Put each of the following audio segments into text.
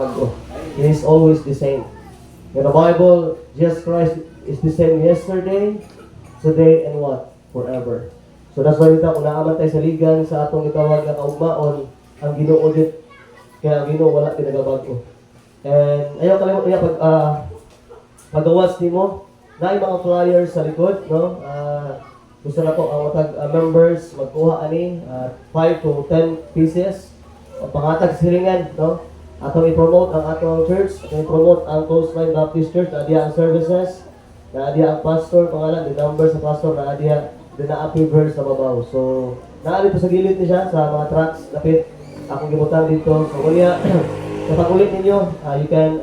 bago. He is always the same. In the Bible, Jesus Christ is the same yesterday, today, and what? Forever. So that's why kung naaman tayo sa ligan sa atong gitawag na kaugmaon, ang Ginoo din, kaya ang Ginoo wala pinagabago. And ayaw kalimot niya pag-awas nimo, na mga flyers sa likod, no? Gusto na po ang matag members magkuha ani 5 to 10 pieces o pangatag silingan, no? Atong i-promote ang atong church, atong i-promote ang Coastline Baptist Church, na diya ang services, na diya ang pastor, pangalan, the number sa pastor, na diya na-approve verse sa babaw. So, naali po sa gilid ni siya, sa mga tracks, lapit, akong gibutan dito. So, kunya, kapag ulit ninyo, you can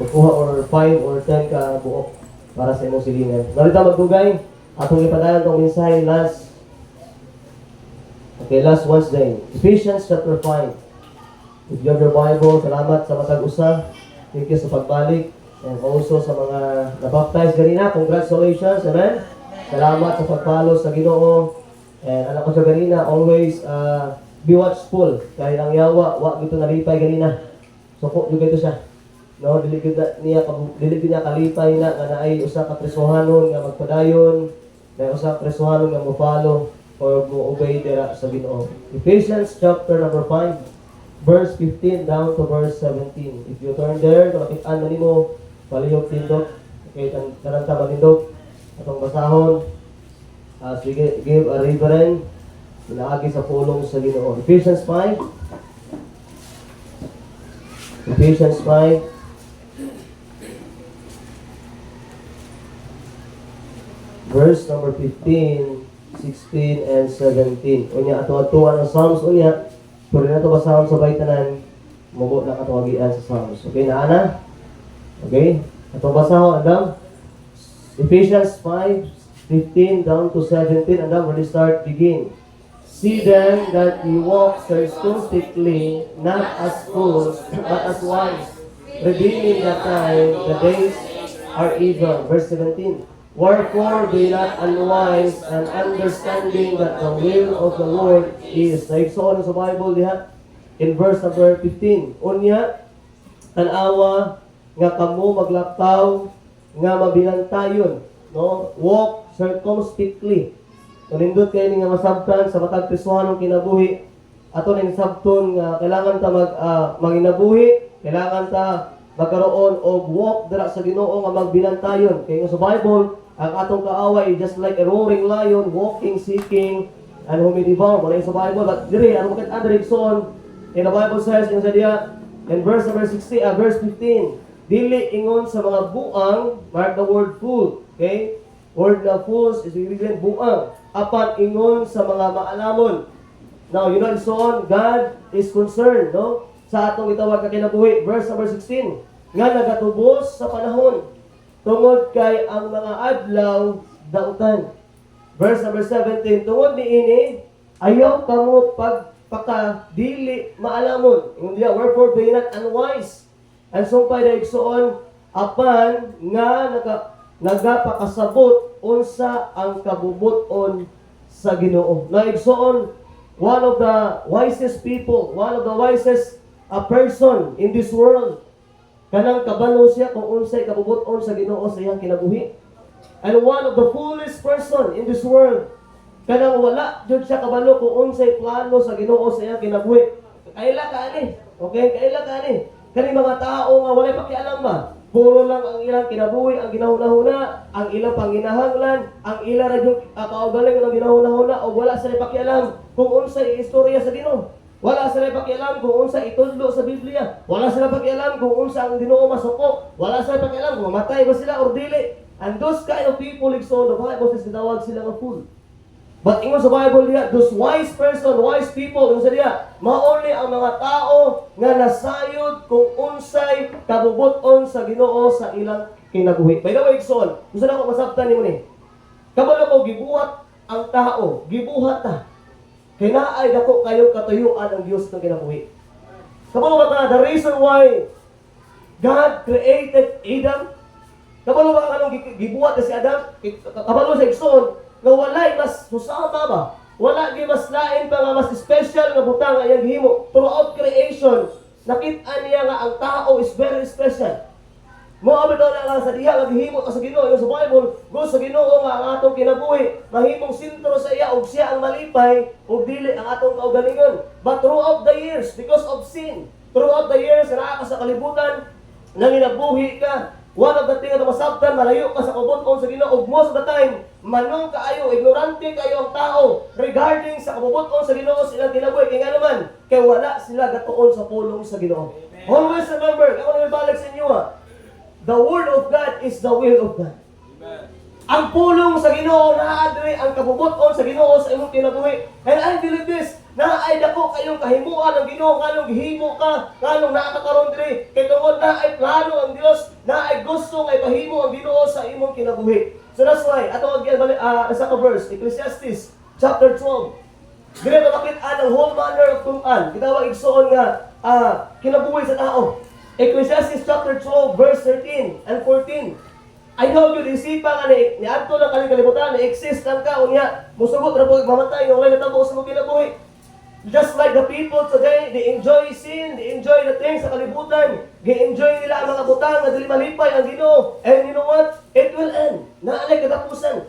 magkuha or 5 or 10 ka buok para sa imong silingan. Narita magdugay, atong ipadayon itong mensahe last Wednesday. Ephesians chapter 5. If you have your Bible, salamat sa matag usa. Thank you sa pagbalik. And also sa mga nabaptize ganina, congratulations, amen? Salamat sa pag-follow sa Ginoo. And alam ko siya ganina, always be watchful. Kahit ang yawa, wag ito nalipay ganina. So, juga ito siya. No, dili niya kalipay na nga naay usa ka presohanon nga magpadayon, na usa ka presohanon nga mo-follow or mo-obey dira sa Ginoo. Ephesians chapter number 5, verse 15 down to verse 17. If you turn there, makit-an na nimo palihog tindog. Okay, tanang tama tindog. Atong basahon. Sige, give a reverend. Pinaagi sa pulong sa Ginoo. Ephesians 5. Ephesians 5. Verse number 15, 16, and 17. Unya, ato-atuan ang Psalms. Unya, pwede na ito basahon sa baitanan. Mubo na katawagian sa Psalms. Okay, naana? Okay? Atong basahon, andam? Ephesians 5:15 down to 17, and then when we start, begin. See then that you walk circumspectly, not as fools, but as wise, redeeming the time, the days are evil. Verse 17. Wherefore be not unwise, and understanding that the will of the Lord is. Naigsoon sa Bible diha in verse number 15. Unya, tanawa nga kamo maglaptaw nga mabinantayon, no? Walk circumspectly. Nindot kayo nga masabtan sa matag prisuhanong kinabuhi. Ato ning sabton nga kailangan ta maginabuhi, kailangan ta magkaroon og walk dira sa Ginoo nga magbinantayon. Kay nga sa Bible, ang atong kaaway just like a roaring lion, walking, seeking, and whom he devour. Muna sa Bible, but diri ang makit Anderson, in the Bible says yung sa diya in verse number 16, verse 15. Dili ingon sa mga buang, mark the word fool, okay? Word na fools is ibig buang. Apan ingon sa mga maalamon. Now, you know, so on, God is concerned, no? Sa atong itawag ka kinabuhi. Verse number 16. Nga nagatubos sa panahon, tungod kay ang mga adlaw dautan. Verse number 17. Tungod niini, ayaw kamo pagpakadili maalamon. Ingon diya, wherefore be not unwise. And so pa daigsoon apan nga nagapakasabot unsa ang kabubuton sa Ginoo. Naigsoon, one of the wisest people, one of the wisest person in this world, kanang kabalo siya kung unsay kabubuton sa Ginoo sa iyang kinabuhi. And one of the foolish person in this world, kanang wala jud siya kabalo kung unsay plano sa Ginoo sa iyang kinabuhi. Kaila ka ani, okay? Kaila ka ani. Kani mga tao nga walay pakialam ba? Puro lang ang ilang kinabuhi, ang ginahuna-huna, ang ilang panginahanglan, ang ilang radyong kaugaling ng ginahuna-huna, o wala sila pakialam kung unsay istorya sa Ginoo. Wala sila pakialam kung unsa itudlo sa Biblia. Wala sila pakialam kung unsa ang Ginoo masuko. Wala sila pakialam kung mamatay ba sila or dili. And those kind of people, so the Bible says, tinawag sila ng fool. But ingon sa Bible diya, those wise person, wise people, ingon sa diya, mauli ang mga tao nga nasayod kung unsay kabubuton sa Ginoo sa ilang kinabuhi. By the way, son, gusto na ako masabtan nimo ni. Kabalo ko gibuhat ang tao, gibuhat ta. Kinaay dako kayo katuyuan ang Dios ng kinabuhi. Kabalo ba the reason why God created Adam? Kabalo ba kanang gibuhat si Adam? Kabalo sa igsoon nga walay mas susama ba? Wala gi mas lain pa nga mas special nga butang nga iyang gihimo throughout creation. nakita niya nga ang tao is very special. Mo abi daw lang sa diha naghimo ka sa Ginoo yung sa Bible, go sa Ginoo nga ang atong kinabuhi, mahimong sentro sa iya ug siya ang malipay ug dili ang atong kaugalingon. But throughout the years, because of sin, throughout the years naa ka sa kalibutan, nanginabuhi ka, one of the things na masabtan, malayo ka sa kabubot-on sa Ginoo ug most of the time, manong kaayo, ignorante kayo ang tao regarding sa kabubot-on sa Ginoo silang kinabuhi. Kaya nga naman, kay wala sila gatuon sa pulong sa Ginoo. Always remember, ako na ibalik sa inyo the Word of God is the will of God. Amen. Ang pulong sa Ginoo naadre ang kabubot-on sa Ginoo sa imong kinabuhi. And I believe this, naay dako kayong kahimuan ng Ginoo kanong gihimo ka, kanong nakakaroon diri kay tungod na ay plano ang Dios, na ay gusto nga ipahimo ang Ginoo sa imong kinabuhi. So that's why ato sa verse Ecclesiastes chapter 12. Dili na makita ang whole manner of tuman. Gitawag igsoon nga kinabuhi sa tao. Ecclesiastes chapter 12 verse 13 and 14. I know you isipa nga ni adto lang kaning kalibutan na exist lang ka unya musugot ra pag mamatay nga wala natabo sa mong kinabuhi. Just like the people today, they enjoy sin, they enjoy the things sa kalibutan, gi-enjoy nila ang mga butang na dili malipay ang Ginoo. And you know what? It will end. Naalay katapusan.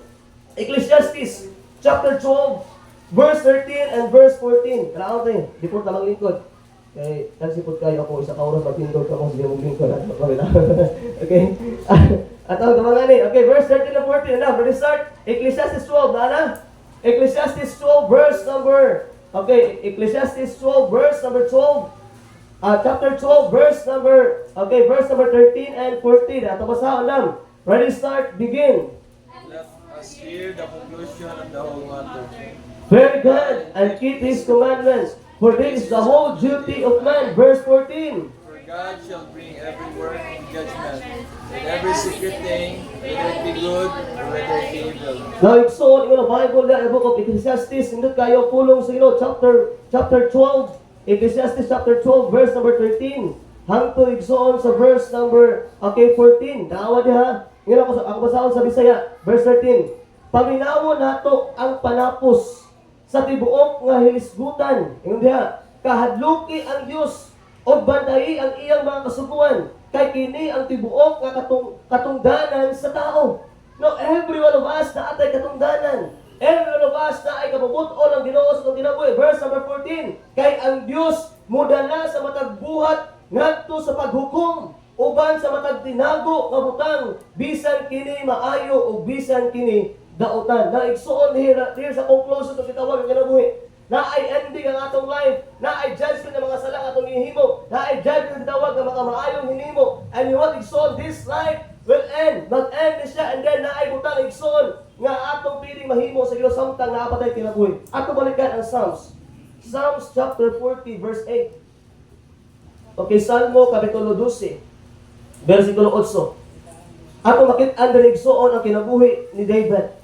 Ecclesiastes chapter 12 verse 13 and verse 14. Kailangan tayo, di po tamang lingkod. Kaya nagsipot kayo ako, isa ka oras magpindol ka kung sige mong lingkod. Okay? At ang mga ni, okay, verse 13 and 14. Now, ready start? Ecclesiastes 12, na? Ecclesiastes 12, verse number, okay, Ecclesiastes 12, verse number 12. Chapter 12, verse number, okay, verse number 13 and 14. Ato basahan lang. Ready start, begin. Let us hear the conclusion of the whole matter. Fear God and keep His commandments, for this is the whole duty of man. Verse 14. For God shall bring every work in judgment, and every secret thing, whether it be good or whether it be evil. Now, igsoon, yung Bible na, book of Ecclesiastes, hindi kayo pulong sa chapter 12, Ecclesiastes chapter 12, verse number 13. Hangto igsoon sa verse number, okay, 14. Naawa diha, yun ako basahon sa Bisaya, verse 13. Paminawo nato ang panapos sa tibuok nga hilisgutan. Ingon diha, kahadluki ang Dios o bantayi ang iyang mga kasubuan, kay kini ang tibuok nga katungdanan sa tao. No, every one of us na atay katungdanan. Every one of us na ay kabubuton ang Ginoo sa kinabuhi. Verse number 14. Kay ang Dios mudala sa matag buhat ngadto sa paghukom, uban sa matag tinago nga butang, bisan kini maayo o bisan kini dautan. Na igsuon here sa conclusion sa gitawag ang kinabuhi. Na ay ending ang atong life, na ay judgment ng mga sala atong hinimo, na ay judgment ng tawag ng mga maayong hinimo. And you want igsoon, this life will end. Mag-end siya, and then na ay butang igsoon nga atong piling mahimo sa Ginoo samtang naapatay kinabuhi. Ato balikan ang Psalms. Psalms chapter 40 verse 8. Okay, Salmo kapitulo 12, versikulo 8. Ato makit-an diri igsoon ang kinabuhi ni David.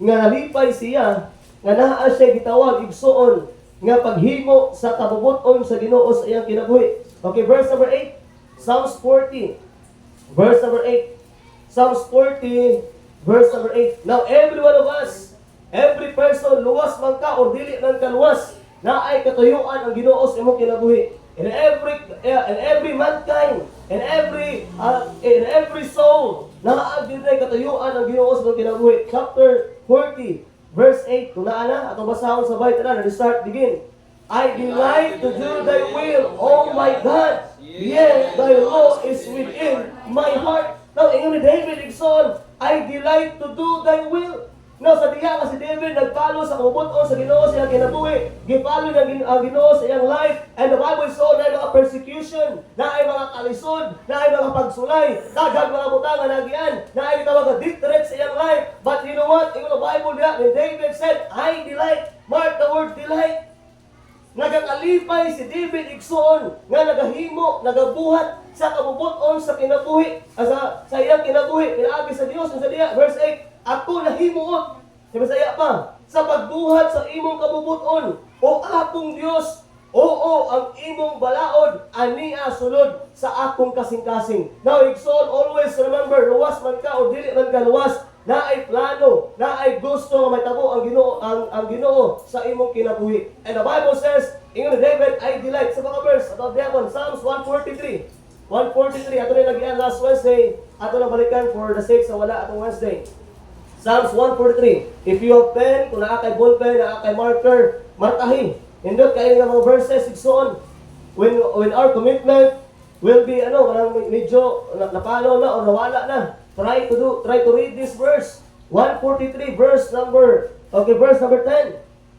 Nga nalipay siya, nga naa siya gitawag igsoon nga paghimo sa kabubuton sa Ginoo sa iyang kinabuhi. Okay, verse number 8. Psalms 40. Verse number 8. Psalms 40, verse number 8. Now, every one of us, every person, luwas man ka o dili man ka luwas, na ay katuyuan ang Ginoo sa imong kinabuhi. In every mankind, in every soul, na ay katuyuan ang Ginoo sa imong kinabuhi. Chapter 40. Verse 8, kung naana, atong basahon sa Bible na, start, begin. I delight to do thy will, O my God, yea, thy law is within my heart. Now, ingon ni David, igsoon, I delight to do thy will. Now, sa diya kasi David, nagpalo sa kabubuton sa Ginoo sa iyang kinabuhi, gipalo ng Ginoo sa iyang life, and the Bible is so na ay mga persecution, na ay mga kalisod, na ay mga pagsulay, daghang mga butangan nagian, na ay tawag na deterrent sa iyang life. But you know what? In the Bible niya, when David said, I delight, mark the word delight. Nagakalipay si David igsoon nga nagahimo, nagabuhat sa kabubuton sa kinabuhi, sa iyang kinabuhi, pinaagi sa Dios sa diya. Verse 8, ako nahimuot, sa Bisaya pa, sa pagbuhat sa imong kabubuton, o akong Dios, oo, ang imong balaod, ania sulod sa akong kasing-kasing. Now, igsoon, always remember, luwas man ka o dili man ka luwas, na ay plano, na ay gusto nga may tabo ang Ginoo sa imong kinabuhi. And the Bible says, Ingon ni David, I delight sa mga verse atong diapon Psalms 143. 143 ato na nagian last Wednesday, ato na balikan for the sake sa wala atong Wednesday. Psalms 143. If you have pen, kung naa kay ballpen, naa kay marker, markahin. Nindot kayo ng mga verses sigsoon. When our commitment will be parang medyo napalo na o nawala na. Try to read this verse. 143 verse number 10.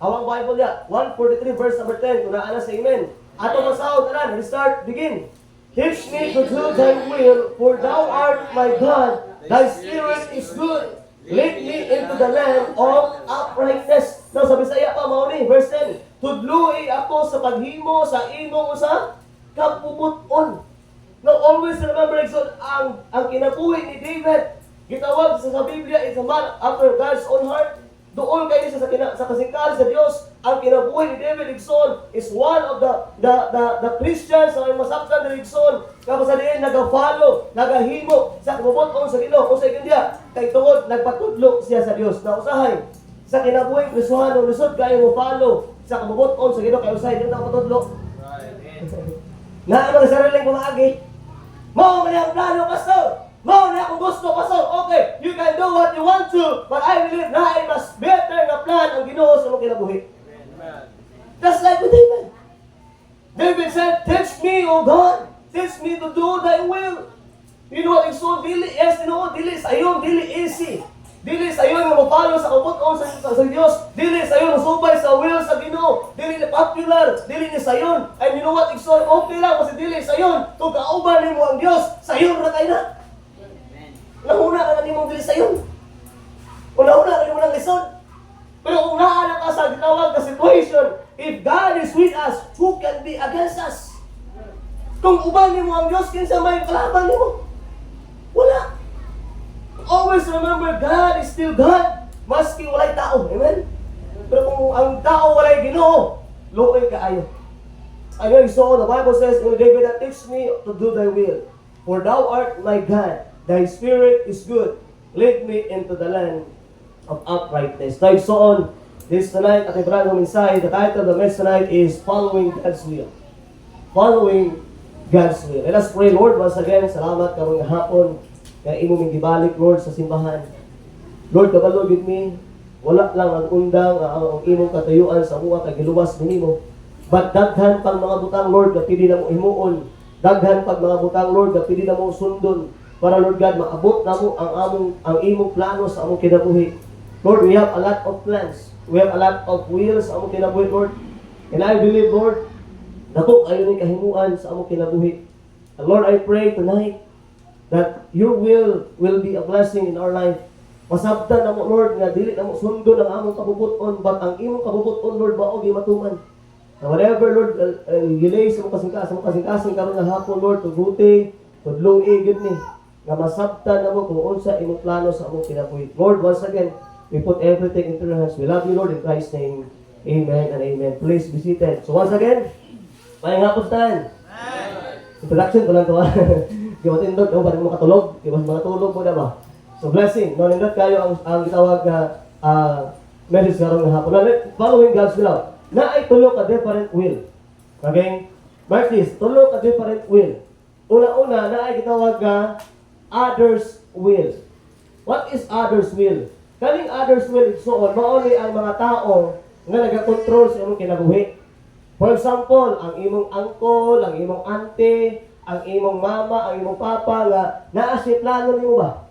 Hawang Bible ya. 143 verse number 10. Kung naa na sa amen. Ato masahod na restart, begin. Teach me to do thy will, for thou art my God. Thy spirit is good. Lead me into the land of uprightness. Now, sa Bisaya pa, mauni, verse 10. Tudloi ako sa paghimo sa imong usa kapubuton. Now, always remember, Exod, ang kinabuhi ni David, gitawag sa Biblia, is a man after God's own heart. Doon kayo sa kasingkali sa Diyos, ang kinabuhi ni David Igsoon is one of the Christians na may masaktan ni Igsoon. Kapag sa diin, nag-follow, nag-himo sa kabubuton sa Ginoo. Kung sa India, kay tungod, nagpatudlo siya sa Diyos. Na usahay, sa kinabuhi, Kristohano, lisod kayo mo follow sa kabubuton sa Ginoo. Kaya usahay, hindi na patudlo. Na ang sariling pumagi. Mo man ang plano, pastor. Mo na akong gusto, pastor. Okay, you can do what you want to, but I believe na ay mas better na plan ang Ginoo sa mong kinabuhi. Just like with David. David said, teach me, O God. Teach me to do thy will. You know what, so dili, yes, dili sa iyo, dili easy. Dili sa iyo nga mapalo sa kabuton sa Dios. Dili sa iyo musubay sa will sa Ginoo. Dili ni popular, dili ni sayon. And you know what, so okay lang kasi dili sayon. Kung kauban nimo ang Dios, sayon ra kay na. Nahuna ka na nimong dili sayon. Una-una ka nimo ng lisod. Pero kung naana ka sa ginawag na situation, if God is with us, who can be against us? Kung uban nimo ang Dios, kinsa may kalaban nimo? Wala. Always remember, God is still God, maski walay tao. Amen? Pero kung ang tao walay Ginoo, luoy kaayo. Ayun, so the Bible says, David, that teach me to do thy will. For thou art my God, thy spirit is good. Lead me into the land of uprightness. Tayo so on, this tonight, at Ibrahim inside, the title of the message tonight is Following God's Will. Following God's will. Let us pray, Lord, once again, salamat karong hapon, kaya imo ming gibalik, Lord, sa simbahan. Lord, kabalo gid mi, wala lang ang undang, ang imong katayuan sa mga kagiluwas nimo. But daghan pang mga butang, Lord, na pili na mo himuon. Daghan pag mga butang, Lord, na pili na mo sundon. Para, Lord God, maabot na mo ang imong plano sa among kinabuhi. Lord, we have a lot of plans. We have a lot of wills sa among kinabuhi, Lord. And I believe, Lord, dako kayo ni kahimuan sa among kinabuhi. And Lord, I pray tonight that your will be a blessing in our life. Masabtan na mo, Lord, nga dili na mo sundon ang among kabubuton, but ang imong kabubuton, Lord, mao gi matuman. And whatever, Lord, gilay sa mong kasing-kasing karon nga hapon, Lord, tuguti, tudloi gid ni. Nga masabtan na mo kung unsa imong plano sa among kinabuhi. Lord, once again, we put everything into your hands. We love you, Lord, in Christ's name. Amen and amen. Please be seated. So once again, mayang hapon tayo. Introduction ko lang ito. Di ba tindog? Di ba mo katulog? Di ba mga tulog mo na ba? So blessing. No, nindot kayo ang gitawag na message karong nga hapon. Following God's will. Na ay tulo ka different will. Okay? Mark this. Tulo ka different will. Una-una, na ay gitawag na others will. What is others will? Kaning others will, so mauni ang mga tao nga nagakontrol sa imong kinabuhi. For example, ang imong uncle, ang imong auntie, ang imong mama, ang imong papa nga naa si plano nimo ba?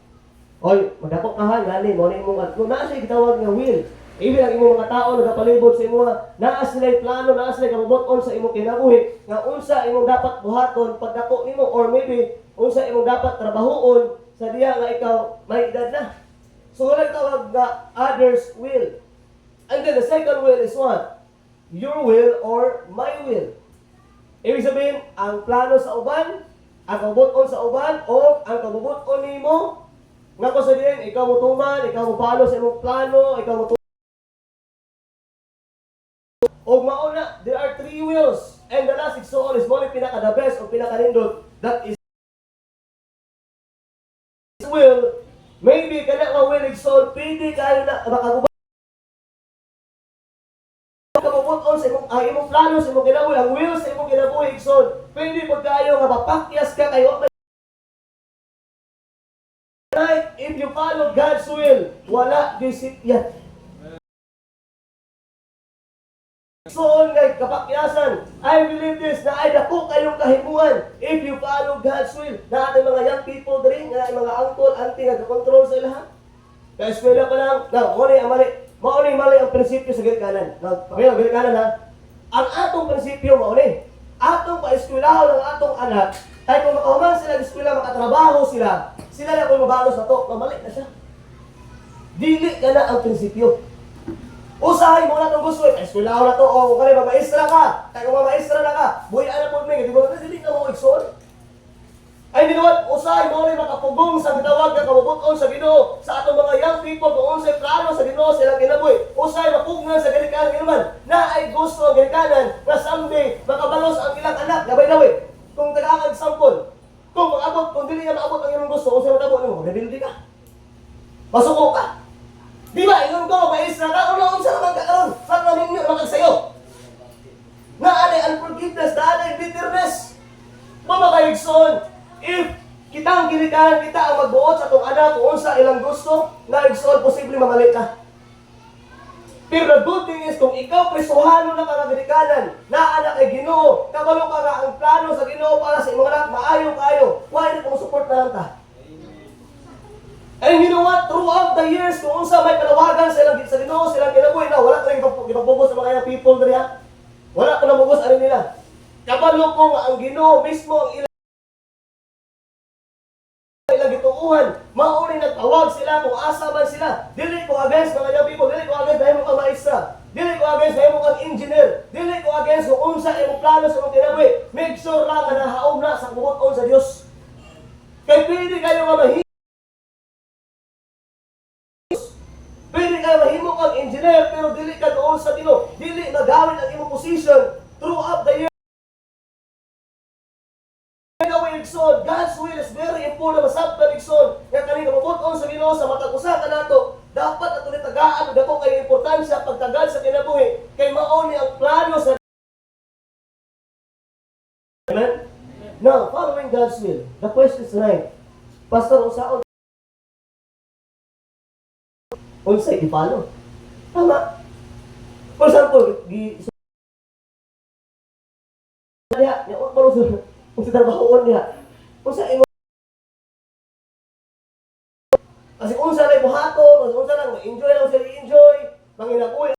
Oy, madako ka ha, gani mo ni imong kung naa siya gitawag nga will. Ibig ang imong mga tao nagapalibot sa imo naa sila plano, naa sila kabubuton sa imong kinabuhi nga unsa imong dapat buhaton pagdako nimo or maybe unsa imong dapat trabahoon sa diya nga ikaw may edad na. So wala tawag nga others will. And then the second will is what? Your will or my will. Ibig sabihin, ang plano sa uban, ang kabubuton sa uban, o ang kabubuton nimo, nga ko sa diyan, ikaw mo tuman, ikaw mo palo sa imong plano, ikaw mo tuman. O mauna, there are three wills. And the last igsoon is mo pinaka-the best o pinaka-nindot. That is will. Maybe kana nga will igsoon, pwede kayo na makagubat kabubuton sa imong ang imong plano sa imong kinabuhi, ang will sa imong kinabuhi, igsoon. Pwede pag kayo nga mapakyas ka kayo. Right, if you follow God's will, wala disipyan. So, ngay kapakyasan, I believe this, na ay dako kayong kahimuan if you follow God's will. Na ating mga young people diri, na ating mga uncle, auntie, nagkakontrol sa ilahan. Kaya eskwela pa lang, na, mali ang prinsipyo sa gilikanan. Pamilya, gilikanan ha. Ang atong prinsipyo, mauni. Atong pa-eskwelaho ng atong anak, ay kung makahuman sila ng eskwela, makatrabaho sila, sila na kung mabalos na to, mamali na siya. Dili ka na ang prinsipyo. Usahay mo na itong gusto eh. Eskwelaho na to. O kung kanina, maestra ka. Kaya kung maestra na ka, buhay na po may. Di ba na, hindi ka mo ikson. Ay, dinuwat, usahay mo rin makapugong sa gitawag na kamubuton sa Ginoo sa atong mga young people kung unsay plano sa Ginoo silang kinabuhi. Usahay mapugnan sa ganikanan ginaman na ay gusto ang ganikanan na someday makabalos ang ilang anak. Gabay-laway. Kung taga-ang example, kung mag-abot, kung dili niya maabot ang iyong gusto, unsay matabo mo, rebildi ka. Masuko ka. Di ba? Ingon ko, maestra ka, unsa naman ka karon? Saan naman ninyo makagsayo? Na anay unforgiveness, na anay bitterness. Mamakayigson, if kitang ginikanan kita ang magbuot sa itong anak kung unsa ilang gusto, na igsoon, posible mamali ka. Pero the good thing is, kung ikaw presuhano na ka ginikanan, na anak ay Ginoo, kabalo ka nga ang plano sa Ginoo para sa imong anak, maayo kayo, why na kung support na lang ta? And you know what? Throughout the years, kung unsa may panawagan sa Ginoo, silang kinabuhi na, wala ko na ipapugos sa mga people diriya. Wala ko na bugos ano nila. Kabalo ko nga ang Ginoo mismo ang ilang gituuhan. Mauni nagtawag sila kung asa man sila. Dili ko against mga young people, dili ko against dahil mo kang maestra. Dili ko against dahil mo kang engineer. Dili ko against kung unsa imong plano sa imong kinabuhi. Make sure lang na nahaom na sa buot sa Dios. Kay pwede kayo nga mahimo kang engineer pero dili ka doon sa Ginoo. Dili magawin ang imong position throughout the year. God's will is very important. Masabtan igsoon nga kani mabuton sa Ginoo sa matag usa kanato. Dapat ato ni tagaan dako kay importansya pagtagad sa kinabuhi kay mao ni ang plano sa Amen. Now, following God's will. The question is tonight, Pastor, unsaon unsay i-follow? Tama. For example, diha, kung sa trabahoon diha, unsa imo kasi unsa lay buhaton, unsa lang ma-enjoy lang sila i-enjoy, manginabuhi.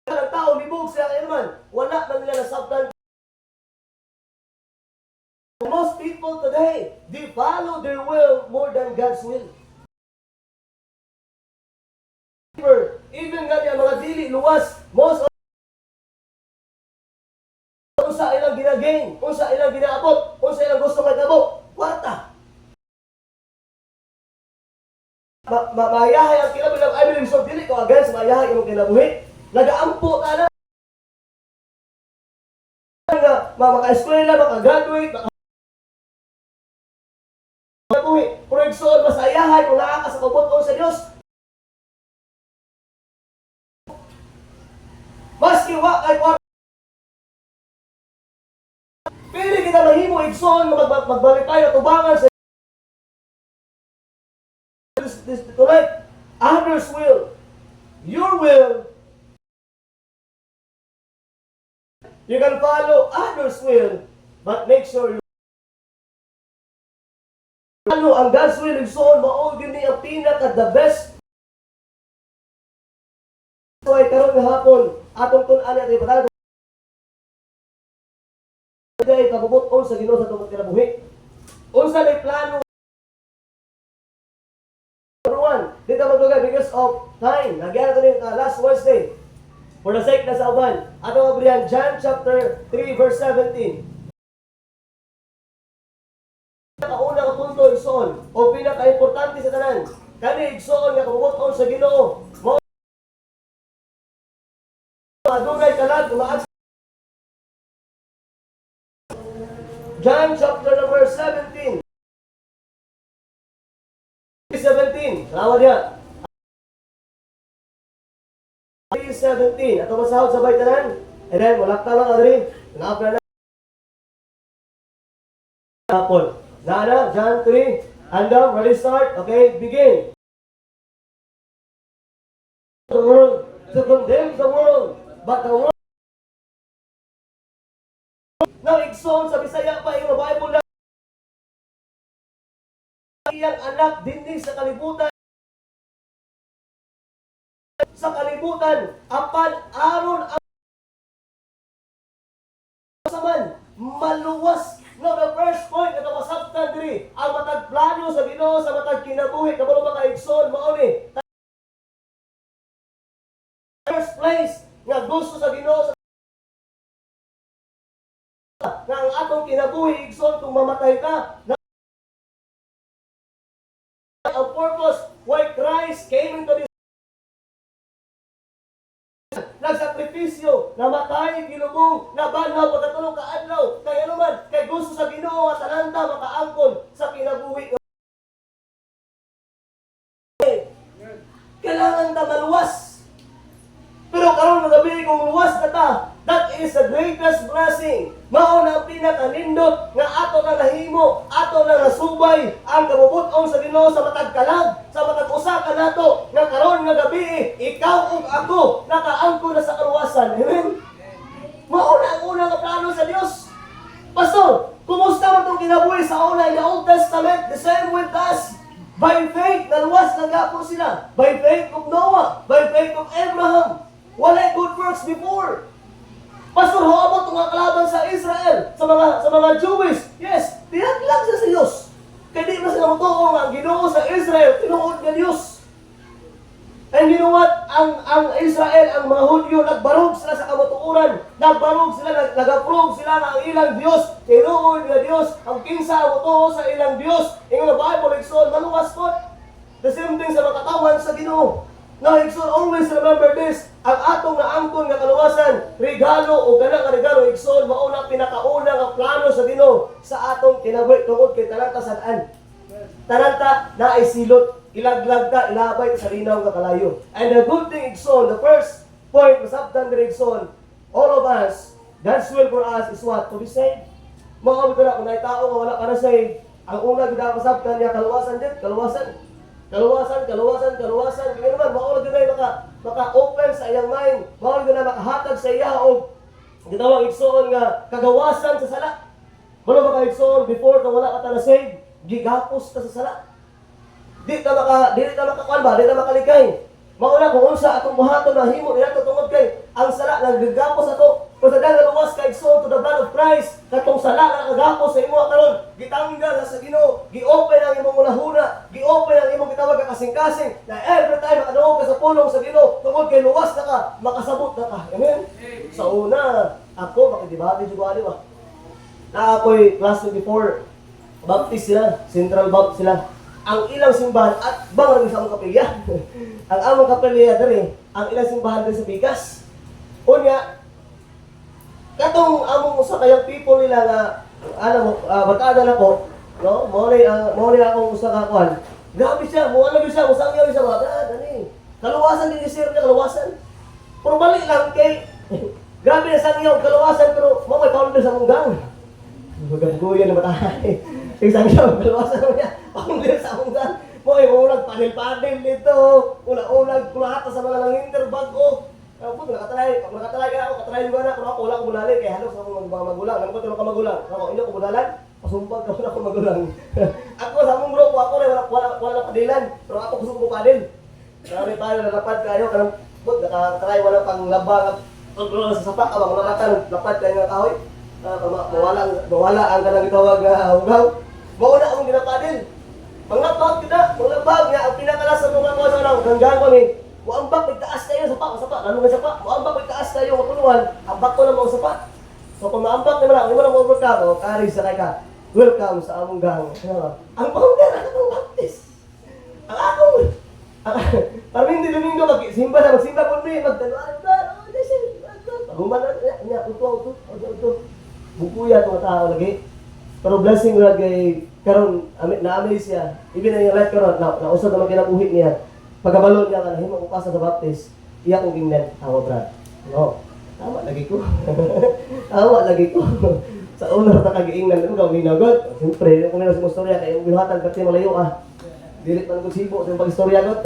Ang tao libog siya kay man, wala man nila nasabtan. Most people today, they follow their will more than God's will. Even nga yung mga dili luwas, most of kung sa ilang ginagain, kung sa ilang ginaabot, kung sa ilang gusto magabo, kwarta. Mayahay ang kinabuhi. I believe so, dili ko against mayahay ang kinabuhi. Nagaampo ta na. Maka-eskwela, maka-graduate, maka-buhi. Pero igsoon, masayahay kung nakaka sa kabot sa Diyos. Maski wa kay kwarta. Pili kita mahimo igsoon magbalik tayo tubangan sa tonight. Others will. Your will. You can follow others will, but make sure you follow ang God's will igsoon mao gyud ni ang pinaka the best. So ay karon nga hapon atong tun-an at ipadalo day kabubuton sa Ginoo sa tungod kinabuhi. Unsa may plano? Number one, dito magdugay because of time. Nagyan ko ni last Wednesday. For the sake na sa uban. Atong abrihan John chapter 3 verse 17. Pinakauna ka punto igsoon o pinaka-importante sa tanan. Kani igsoon nga kabubuton sa Ginoo. Adugay kalag umaag John chapter number 17. 17. Salamat diya. 17. 17. Ato masahod sa baytanan. And then, mulakta lang adri. Naapla na. Hapon. Na, John 3. Andam, ready start? Okay, begin. The world, to condemn the world, but the world. Now, igsoon sa Bisaya pa, yung Bible na iyang anak dinhi sa kalibutan. Sa kalibutan, apan aron ang saman, maluwas. No, the first point na masabtan diri, ang matag plano sa Ginoo sa matag kinabuhi kabalo makaigsoon mao ni. First place nga gusto sa Ginoo nga ang atong kinabuhi igsoon kung mamatay ka. Ang purpose why Christ came into this nagsakripisyo, namatay, ginugong, nabanaw, pagkatulong kaadlaw, kay ano man, kay gusto sa Ginoo at talanta makaangkon sa kinabuhi. Kailangan ta maluwas. Pero karon mga gabi kung luwas na ta, that is the greatest blessing. Mao na ang pinakanindot nga ato na nahimo, ato na nasubay ang kabubuton sa Ginoo sa matag kalag, sa matag usa ka nato nga karon nga gabi ikaw ug ako nakaangkon na sa kaluwasan. Amen. Mao na ang unang plano sa Dios. Pastor, kumusta man tong kinabuhi sa una in the Old Testament? The same with us. By faith, naluwas na gapo sila. By faith of Noah, by faith of Abraham. Wala good works before. Pastor, how about nga kalaban sa Israel, sa mga Jewish? Yes, tiyaglag sa Diyos. Kaya di ba sila matuong ang Ginoo sa Israel, tinuod nga Diyos. And you know what? Ang Israel, ang mga Hudyo, nagbarog sila sa kamatuuran. Nagbarog sila, nag-approve sila na ang ilang Diyos. Tinuod nga Diyos. Ang kinsa ang mutuo sa ilang Diyos. Ingon na Bible, Exxon, maluwas po. The same thing sa mga katawan sa Ginoo. Now, Exxon, always remember this. Ang atong naangkon nga kaluwasan, regalo o ganang regalo, Exxon, mauna pinakauna ang plano sa Ginoo sa atong kinabuhi tungod kay talanta sadaan. Talanta na ay silot. Ilaglag ka, ilabay sa linaw nga kalayo. And the good thing, Exxon, the first point, masabtan din, Exxon, all of us, God's will for us is what? To be saved. Mga kabito na, kung naitao nga wala ka na saved, ang una kita masabtan niya, kaluwasan din, kaluwasan. Kaluwasan. Kaya naman, maulog din na maka-open sa iyang mind. Maulog din na makahatag sa iya o ginawang Exxon nga kagawasan sa sala. Wala baka Exxon, before ka wala ka na saved, gigapos ka sa sala. Di na makalikay. Mauna kung unsa atong buhaton na himo niadto tungod kay ang sala nagagapos ato. Kung sa daghang luwas kay Exxon to the blood of Christ, katong sala nga nagagapos sa imo karon, gitanggal sa Ginoo, gi-open ang imong ulahuna, gi-open ang imong gitawag ka kasing-kasing, na every time makadungog ka sa pulong sa Ginoo, tungod kay luwas na ka, makasabot na ka. Amen. Sa una, ako makidibati jud ko ani ba. Na ako'y class 24, baptist sila, central baptist sila. Ang ilang simbahan at bang sa among kapilya. Ang among kapilya diri, ang ilang simbahan din sa Bigas. Unya, katong among usa kayang people nila nga barkada na ko, no? Mo ni akong usa ka kuan. Grabe siya, mo ano siya, mo sangyaw siya ba? Dani. Kaluwasan din si niya kaluwasan. Pero bali lang kay grabe na sangyaw kaluwasan pero mo may founder sa mong gang. Magaguyan na matahay. Isang siya, kaluwasan niya. Founder sa mong gang. Mo ay ulag panil-panil dito. Ulag kulata sa mga nanginter bago. Ako nakatry ka ako, katry juga na ako wala ko bulali kay halos ako mga magulang. Namo ko ka magulang. Ako inyo ko bulalan. Pasumpag ka ako magulang. Ako sa mong grupo ako wala padilan. Pero ako gusto ko padil. Sabi pa lapad kayo kanang nakatry wala pang labang. Pag sa sapa ka mga nakatan lapad kayo nga kahoy. Mawala ang kanang gitawag nga hugaw. Mao na akong ginapadil. Manglabag nga ang pinakalas sa mga mga sa hanggang ko ni Muambak, magtaas kayo sa sapa. Ano nga sapa? Muambak, magtaas kayo mapuluan. Ambak ko na mga sapa. So kung maambak naman ako, mo overcome, o kari sa ka. Welcome sa among gang. Ang founder, ang akong baptist. Ang akong, parang hindi Domingo, magsimba po niya, magtaluan. Paguman na, uto. Bukuya itong tao lagi. Pero blessing ko kay karon na-amaze siya. Even na yung life karon, nausap naman kinabuhi niya. Pagkabalo niya ka, himang upasa sa baptist. iya kong ingnan, tama brad. No, tama lagi ko. Tama lagi ko. Sa una ta kag-ingnan mo gaw minagot. Siyempre, kung nila sa istorya kay bilhatan kasi malayo ah. Dili man ko sibo sa pag-istorya got.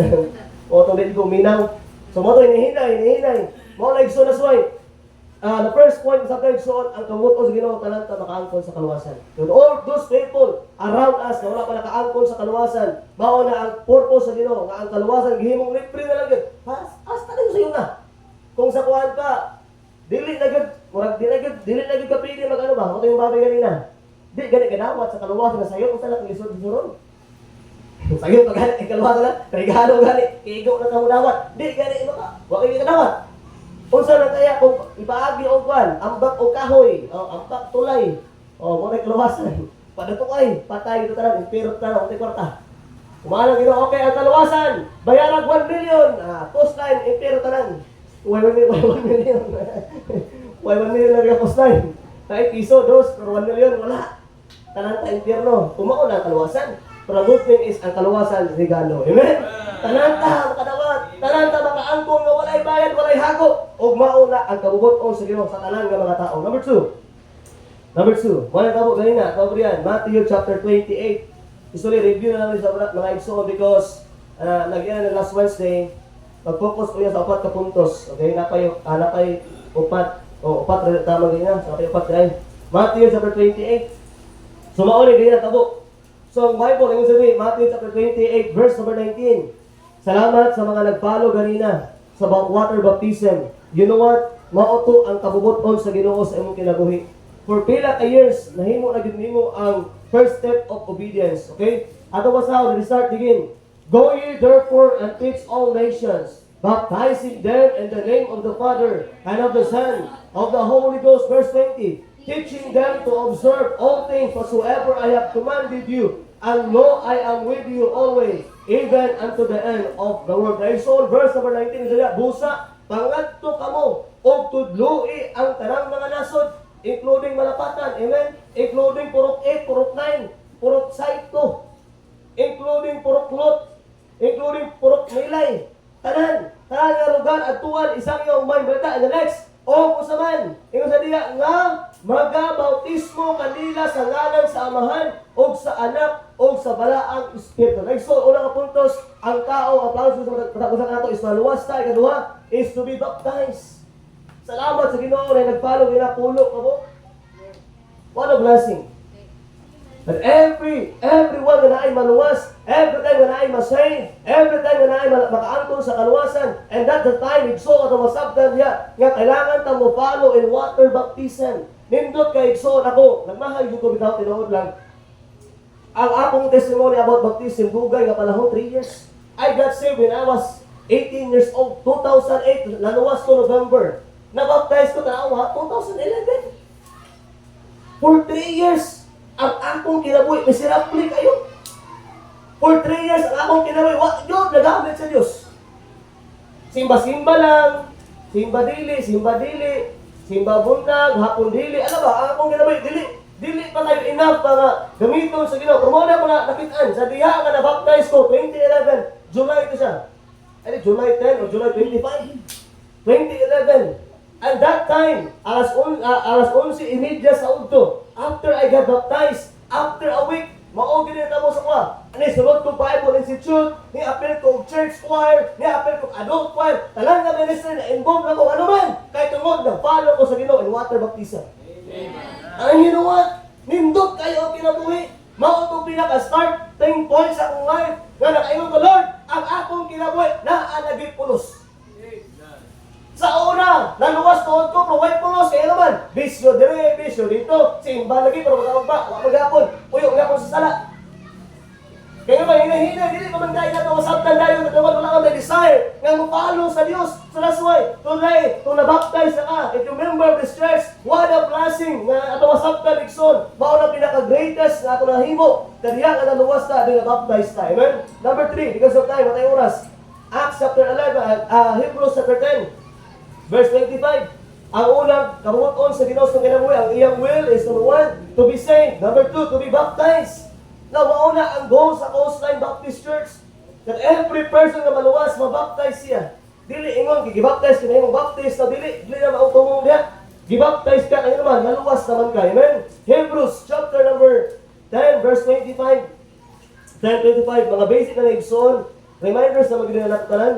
O tong dili ko minaw. So mo to hinihinay. Mo na igsoon na suway. The first point sa igsoon ang kamuto sa Ginoo tanan ta makaangkon sa kaluwasan. And all those people around us na wala pa nakaangkon sa kaluwasan, mao na ang purpose sa Ginoo nga ang kaluwasan gihimong libre na lang gid. Hasta din sa iyo na. Kung sa kuan ka, dili na gid ka pili mag ano ba? Mo to yung babay ganina. Di gani kadawat sa kaluwasan na sayo kung sala kang lisod-lisod. Sayo pag gani kaluwasan na, regalo gani, kigo na kamo dawat. Di gani mo ka. Wa kay kadawat. Unsa na kaya kung ipaagi og kwan, ambak og kahoy, o ambak tulay. O mo na kaluwasan. Padatukay, patay dito tanan, impero tanan, uti kwarta. Kumana Ginoo, okay ang kaluwasan. Bayarag 1 million. Coastline, impero tanan. 1 million. 1 million lang yung coastline. Kahit piso, dos, pero 1 million, wala. Tanan ta impyerno. Kumao na ang kaluwasan. Pero ang good thing is ang kaluwasan regalo. Amen? Tanan ta makadawat. Tanan ta makaangkon nga walay bayad, walay hago. Ug mao na ang kabubuton sa Ginoo sa tanan nga mga tao. Number 2. Wala tabo ganina, tabo riyan. Matthew chapter 28. Usually review na lang sa mga igsoon because nagyan na last Wednesday. Mag-focus ko yan sa 4 ka puntos. Okay, napay upat. Upat rin tama ganyan. Sa napay upat dahil. Matthew chapter 28. So mauli ganyan tabo. So ang Bible, yung sabi, Matthew chapter 28, verse number 19. Salamat sa mga nag-follow ganina sa water baptism. You know what? Mauto ang kabubuton sa Ginoo sa imong kinabuhi. For pila ka years, nahimo na gid nimo ang first step of obedience. Okay? Ato basaw, start again. Go ye therefore and teach all nations, baptizing them in the name of the Father and of the Son, of the Holy Ghost. Verse 20. Teaching them to observe all things whatsoever I have commanded you. And lo, I am with you always, even unto the end of the world. Dahil so, verse number 19, isa busa, pangadto kamo, o tudloi ang tanang mga nasod, including malapatan, amen? Including purok 8, purok 9, purok 7, including purok Lot, including purok Milay, tanan nga lugar at tuwan, isang yung may balita, and the next, o kusaman, ingon sa diya nga magabautismo kanila sa ngalan sa Amahan o sa Anak o sa Balaang Espiritu. Next, so, unang puntos, ang tao, ang plano sa katapusan nato is maluwas tayo. Ikaduha is to be baptized. Salamat sa Ginoo na nagfollow nila pulo ka po. What a blessing. But everyone na ay maluwas, every time na ay masay, every time na ay makaangkon sa kaluwasan, and that's the time igso ato masabtan niya nga kailangan ta mo follow in water baptism. Nindot kay igso ako, nagmahal yung ko bitaw tinuod lang. Ang akong testimony about baptism dugay nga panahon 3 years. I got saved when I was 18 years old, 2008, naluwas ko November. Na-baptize ko tanawa 2011. For 3 years, ang akong kinabuhi, miserable kayo. For 3 years, ang akong kinabuhi, Diyos, nagamit sa Diyos. Simba-simba lang, simba dili, simba buntag, hapon dili, ano ba, ang akong kinabuhi, dili pa kayo enough para gamiton sa Ginoo. Pero mo na mga nakitaan, sa diha nga na-baptize ko, 2011, July ito siya. Ay, July 10 o July 25, 2011. And that time, alas 11:30 sa udto, after I got baptized, after a week, maogin na mo sa kwa. Ano, sunod ko Bible Institute, ni-appeal ko church choir, ni-appeal ko adult choir, talang na ministry na involved ako, ano man, kahit tungod na follow ko sa Ginoo in water baptism. And you know what? Nindot kayo ang kinabuhi. Mao itong pinaka-starting point sa akong life, nga nakaingon ko, Lord, ang akong kinabuhi, naanagip pulos. Sa una, naluwas tuhod ko, pero white pulos, kaya naman, bisyo dire, bisyo dito, simba lagi, pero magkawag ba, wak magapon, puyok nga po sa sala. Kaya naman, hinahinay, dili ko man dahil na ito, masabtan dahil, wala kang may desire, nga mapalo sa Diyos, so that's why, tunay, kung nabaptize na ka, if you remember this church, what a blessing, nga ato masabtan, Ikson, mao na pinaka-greatest, nga ato nahimo, kadiya ka naluwas na, din nabaptize na, amen? Number 3, because of time, matay oras, Acts chapter 11, Hebrews chapter 10, Verse 25, ang unang kabubuton sa Ginoo sa kinabuhi, ang iyang will is number 1, to be saved. Number 2, to be baptized. Now, mauna ang goal sa Coastline Baptist Church, that every person na maluwas, mabaptize siya. Dili ingon gibaptize kini imong baptist na dili na mautumong diha. Gibaptize ka kayo naman, maluwas naman ka. Amen. Hebrews chapter number 10 verse 25. 10:25 mga basic na igsoon, reminders na magdala nato tanan.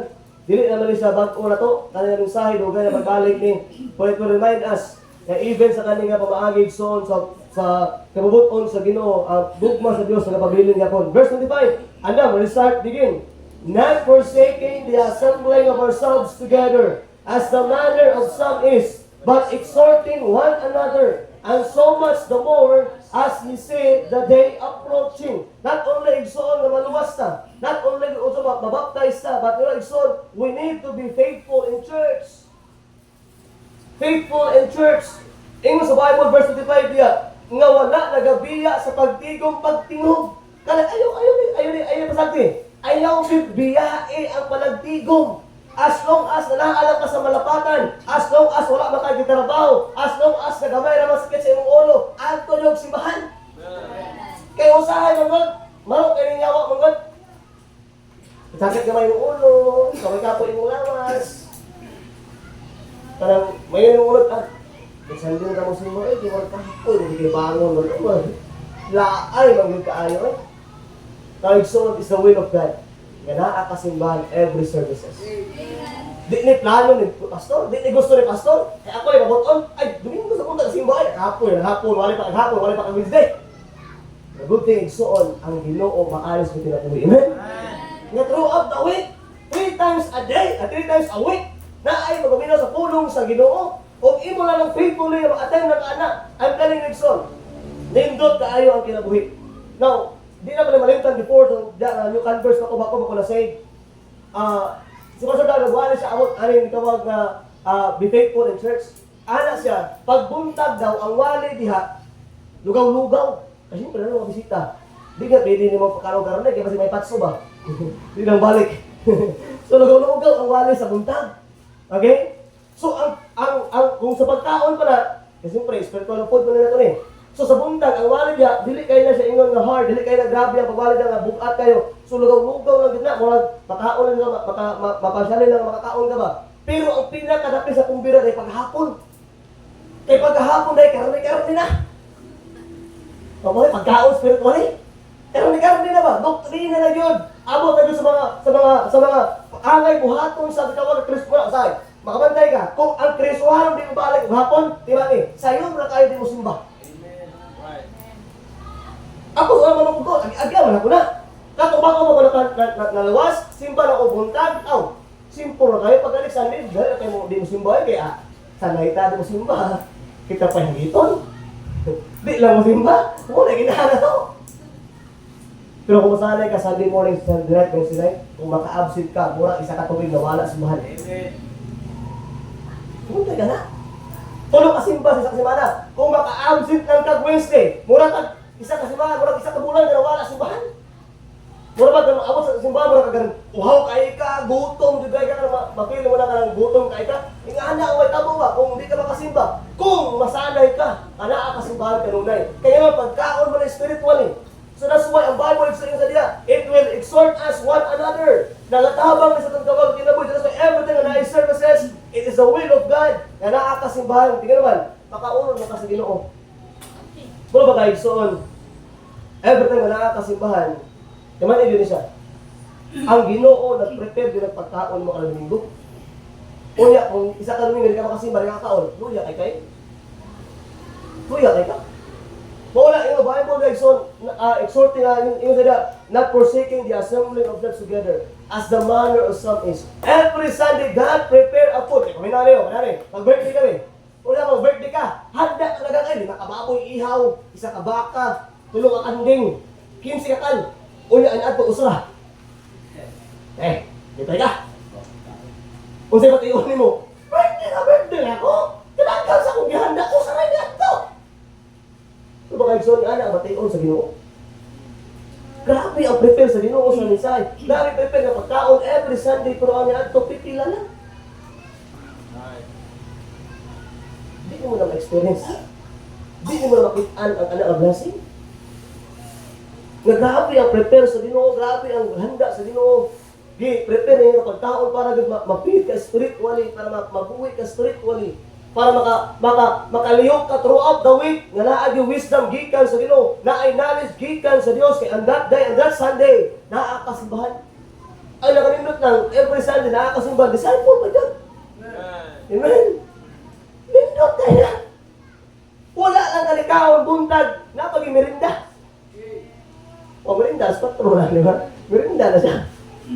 Dili naman siya bag-o na to, kanang mensahe dugay na pagbalik ni. For it will remind us na even sa kaninga pamaagi igsoon sa kabubuton sa Ginoo, ang bugma sa Dios nga pabilin gyapon. Verse 25. Andam, we'll start begin. Not forsaking the assembling of ourselves together, as the manner of some is, but exhorting one another, and so much the more as we see the day approaching. Not only igsoon na maluwas ta, not only also mabaptize ta, but igsoon, we need to be faithful in church. Faithful in church. Ingon sa Bible, verse 25 diya, nga wala nagabiya sa pagtigong pagtingog. Kaya ayaw pasagti. Ayaw biyae ang palagtigom. As long as nanaalam ka sa malapatan, as long as wala makagitrabaho, as long as nagamay naman sakit sa imong ulo, adto yung simbahan. Kaya usahay mangod, marok kayo nyawa mangod. Sakit gamay yung ulo, kamay ka po imong lawas. Parang may yung ulo, minsan din ka mo simbo, di mo kapoy, hindi kayo bangon, laay, mangod kaayo Kaigsoon is the will of God. Nga naa kasimbahan every services. Di ni plano ni pastor, di ni gusto ni pastor. Kaya ako ay mabuton, ay Domingo sa punta sa simbahan. Hapon, wali pa Wednesday. The good thing igsoon ang Ginoo maalis mo tinapuhi. Amen. Nga throughout the week, 3 times a day, at 3 times a week, na ay magaminaw sa pulong sa Ginoo. Kung imo na lang faithfully attend ng anak, I'm telling you igsoon, nindot kaayo ang kinabuhi. Now, di na ko na malimtan before so new converse ako bako na say si Pastor Doug nagwala siya amot aning tawag na be faithful in church. Ana siya pagbuntag daw ang wali diha lugaw-lugaw kasi pala mga bisita di nga pwede ni mo pakaraw karon kay kasi may patso ba di nang balik so lugaw-lugaw ang wali sa buntag. Okay, so ang kung sa pagkaon pala kasi siyempre spiritual food man na ito So sa buntag, ang walid niya, dili kayo na siya ingon na hard, dili kayo na grabe ang pagwalid nga bukat kayo. So lugaw-lugaw lang din na, murag makaon lang mapasyalin lang makakaon ka ba. Pero ang pinakadapit sa kumbira ay paghapon. Kay paghapon dahil karne-karne na. Pagkaon spiritually. Karne-karne na ba? Doktrina na yun. Abot na yun sa mga angay buhaton sa tawag na Kristo na. Say, makabantay ka. Kung ang Kristohan di mo balik hapon, diba ni? Sayo na kayo di mo simba. Ako sa mga ko, agi-agawan ako na. Katubang ako nalawas, simba na ako buntag, simple na kayo, pag-alik sa amin, dahil kayo mo, di mo simba, kaya sanay ta, di mo simba, kita pa yung hiton. Di lang mo simba, muna ginahan to. Pero kung masanay ka, Sunday morning, Sunday night, Wednesday night, kung maka-absent ka, mura isa ka tuwing nawala simbahan. Pumunta ka na. Tulong ka simba sa isang semana. Kung maka-absent ng kag-Wednesday, mura ka, isa ka simbahan, mura isa ka bulan, nawala simbahan. Mura ba kung abot sa simbahan, mura ka ganun, uhaw kay ka, gutom, digay ka, mapilo mo na ka ng gutom kay ka. Ingana ang may tabo ba, kung hindi ka makasimba. Kung masanay ka, anaa ka simbahan kanunay. Kaya naman, pagkaon mo na spiritually. So that's why ang Bible sa inyo sa diya, it will exhort us one another. Nagatabang sa tagkawag kinabuhi. That's why everything na services, it is the will of God. Na naa ka simbahan. Tingnan naman, makaunon mo ka sa Ginoo. Pero ba tayo soon? Everything na nakakasimbahan, naman yun siya. Ang Ginoo nag-prepare din ng pagkaon mo kada Domingo. Unya, kung isa ka Domingo, hindi ka makasimba, hindi ka kakaon, luya kay kay? Luya kay ka? Mawala yung Bible na exhorting yung sada, not forsaking the assembling of themselves together, as the manner of some is. Every Sunday, God prepare a food. Kami na rin, mag-birthday kami. Una mag-birthday ka, handa talaga kayo, nakababoy ihaw, isa ka baka, tulong ka kanding, 15 ka kan, unya an ato usra. Dito ka. Kung sa'yo matiyon mo, birthday na ako, tinanggal sa kong gihanda ko sa rin ato. Ito ba kayo son, anak, matiyon sa Ginoo? Grabe ang prepare sa Ginoo sa misay. Grabe prepare na pagkaon every Sunday, pero ang ato, pipila lang. Di mo na ma-experience. Di mo na makitaan ang anak ng blessing. Na grabe ang prepare sa Ginoo, grabe ang handa sa Ginoo. prepare niyo pagkaon para gud ma-feed ka spiritually, para mabuhay ka spiritually, para makalihok ka throughout the week, nga naa gyud wisdom gikan sa Ginoo, naay knowledge gikan sa Dios, kay on that day, on that Sunday, naa ka simbahan. Ay nakanindot lang, every Sunday naa ka simbahan, disciple pa jud. Amen. Lindot kayo na. Wala lang kalikawon buntag, napagi merinda. O merinda, sa patro na, di ba? Merinda na siya.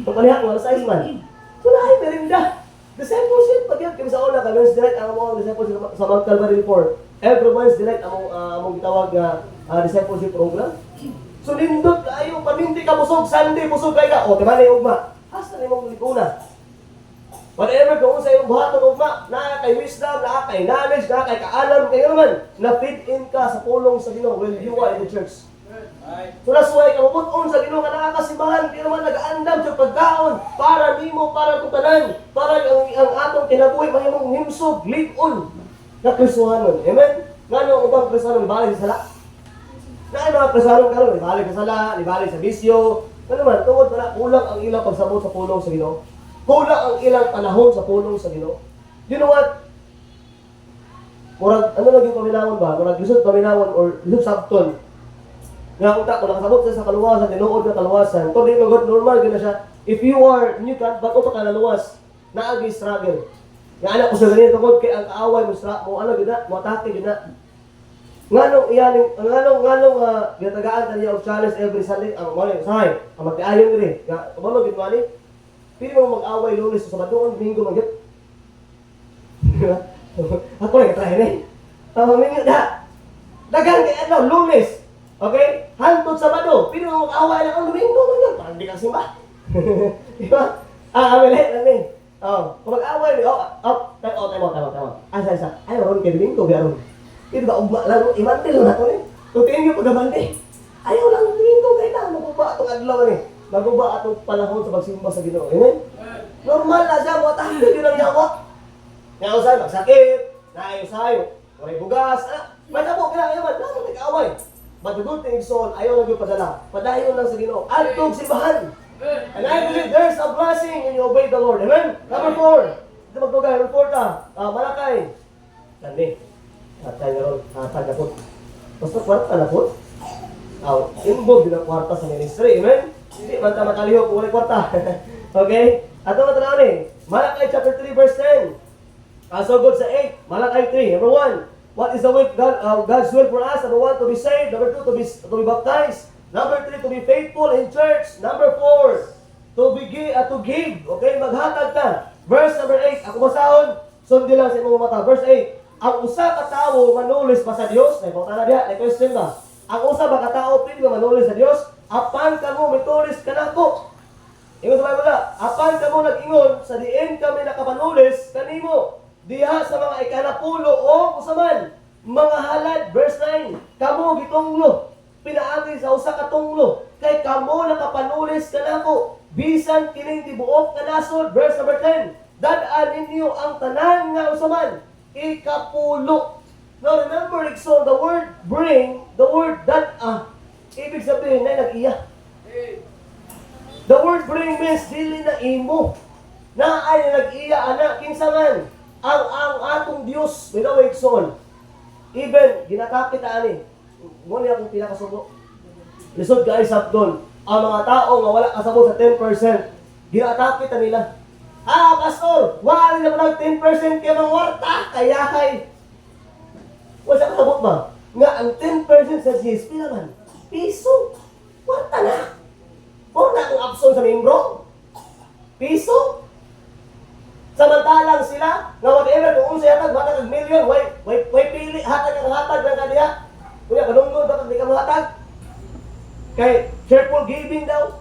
Kapalihan mo, sa man. Wala ay merinda. Discipleship, pag yan, kami sa una, kami sa direct, ang mga discipleship sa Mount Calvary 4. Every Wednesday direct, among gitawag discipleship program. So, lindot kayo, paminti ka busog, Sunday, busog kayo ka. O, diba na yung ugma? Hasta na yung likuna. Whatever kung sa iyong buhaton ugma, na kay wisdom, na kay knowledge, na kay kaalam, kayo naman, na fit in ka sa pulong sa Ginoo when you are in the church. So that's why kamubuton sa Ginoo nga nakakasimbahan, di naman nag-aandam sa pagkaon para nimo, para tutanan, para ang atong kinabuhi mahimong himsog, lig-on na Kristohanon. Amen? Ngano ubang Kristohanon balik sa sala? Na ay mga Kristohanon karon, ibalik sa sala, ibalik sa bisyo. Ano man, tungod na kulang ang ilang pagsabot sa pulong sa Ginoo. Kulang ang ilang panahon sa pulong sa Ginoo. You know what? Murag, ano lang yung paminawon ba? Murag lusot paminawon or lusot sabton. Nga kung nakasabot sa kaluwasan, tinuod na kaluwasan. Kung di magod normal, gina siya. If you are new cut, ba't ka naluwas? Naagi struggle. Nga anak ko sa ganito, tungod kay ang kaaway mo, ano gina, mo atake gina. Nganong ginatagaan ta niya og challenge every Sunday, ang mali, sahay, ang magkaayon diri. Nga, kumano gid mali? Pili mo mag-away Lunes sa Sabado, Linggo magyud. Ako lang try ni. Minyo da. Dagan kay adlaw Lunes. Okay? Hantod Sabado, pili mo mag-away lang ang Domingo magyud. Parang di ka simba. Di ba? Amele lang. Kung mag-away ni tama. Asa. Ay, ron kay Domingo biaron. Ito ba ugma lang imantil na to ni. Tutiin niyo pagabante. Ayaw lang Domingo kay na maguba atong adlaw ni. Maguba atong panahon sa pagsimba sa Ginoo. Amen? Normal na siya, mo tayo yun ang yawa. Ngayon sa'yo, magsakit, naayon sa'yo, waray bugas, may tabo, kailangan naman nag-away. But the good thing is, ayaw lang yung padala. Padayon lang sa Ginoo. Antog simbahan. And I believe there's a blessing when you obey the Lord. Amen? Number 4. Ito magtugay, number 4 ka. Malakay. Landi. Hatay na ron. Hatay na po. Basta kwarta na po. Involved din ang kwarta sa ministry. Amen? Hindi man ta makalihok kung wala kwarta. Okay? Ato nga tanaw ni. Malakay chapter 3 verse 10. Kasugod sa 8. Malakay 3. Number 1. What is the will God's will for us? Number 1, to be saved. Number 2, to be baptized. Number 3, to be faithful in church. Number 4, to give. Okay? Maghatag ka. Verse number 8. Ako basahon. Sundin lang sa imong mata. Verse 8. Ang usa ka tawo manulis pa sa Dios. Nay pangutana diha, nay question ba? Ang usa ba ka tawo pili manulis sa Dios? Apan kamo mitulis kanako. Ingon sa Bible, apan kamo nag-ingon sa diin kami nakapanulis kanimo diha sa mga ikanapulo o usaman mga halad. Verse 9. Kamo gitunglo pinaagi sa usa ka tunglo kay kamo nakapanulis kanako bisan kining tibuok nga nasod. Verse number 10. Dad-an ninyo ang tanan nga usaman ikapulo. Now remember, so the word bring, the word dad-a, ibig sabihin na nag-iya. The word bring means dili na imo. Na ay nag-iya anak kinsa man ang atong Dios minawig son. Even ginakapit ani. Mo niya akong pinakasubo. Lisod guys sabdon. Ang mga tao nga wala kasabot sa 10%, ginakapit nila. Pastor, wala na pala 10% kay mga warta kaya kay wala kasabot ba? Nga ang 10% sa GSP naman. Piso. Warta na. O na ang abson sa membro? Piso? Samantalang sila, nga whatever, kung unsay hatag, hatag ng milyon, way pili, hatag ang hatag ng kadiya. Kuya, kanunggod, bakit di ka mahatag? Kay, cheerful giving daw.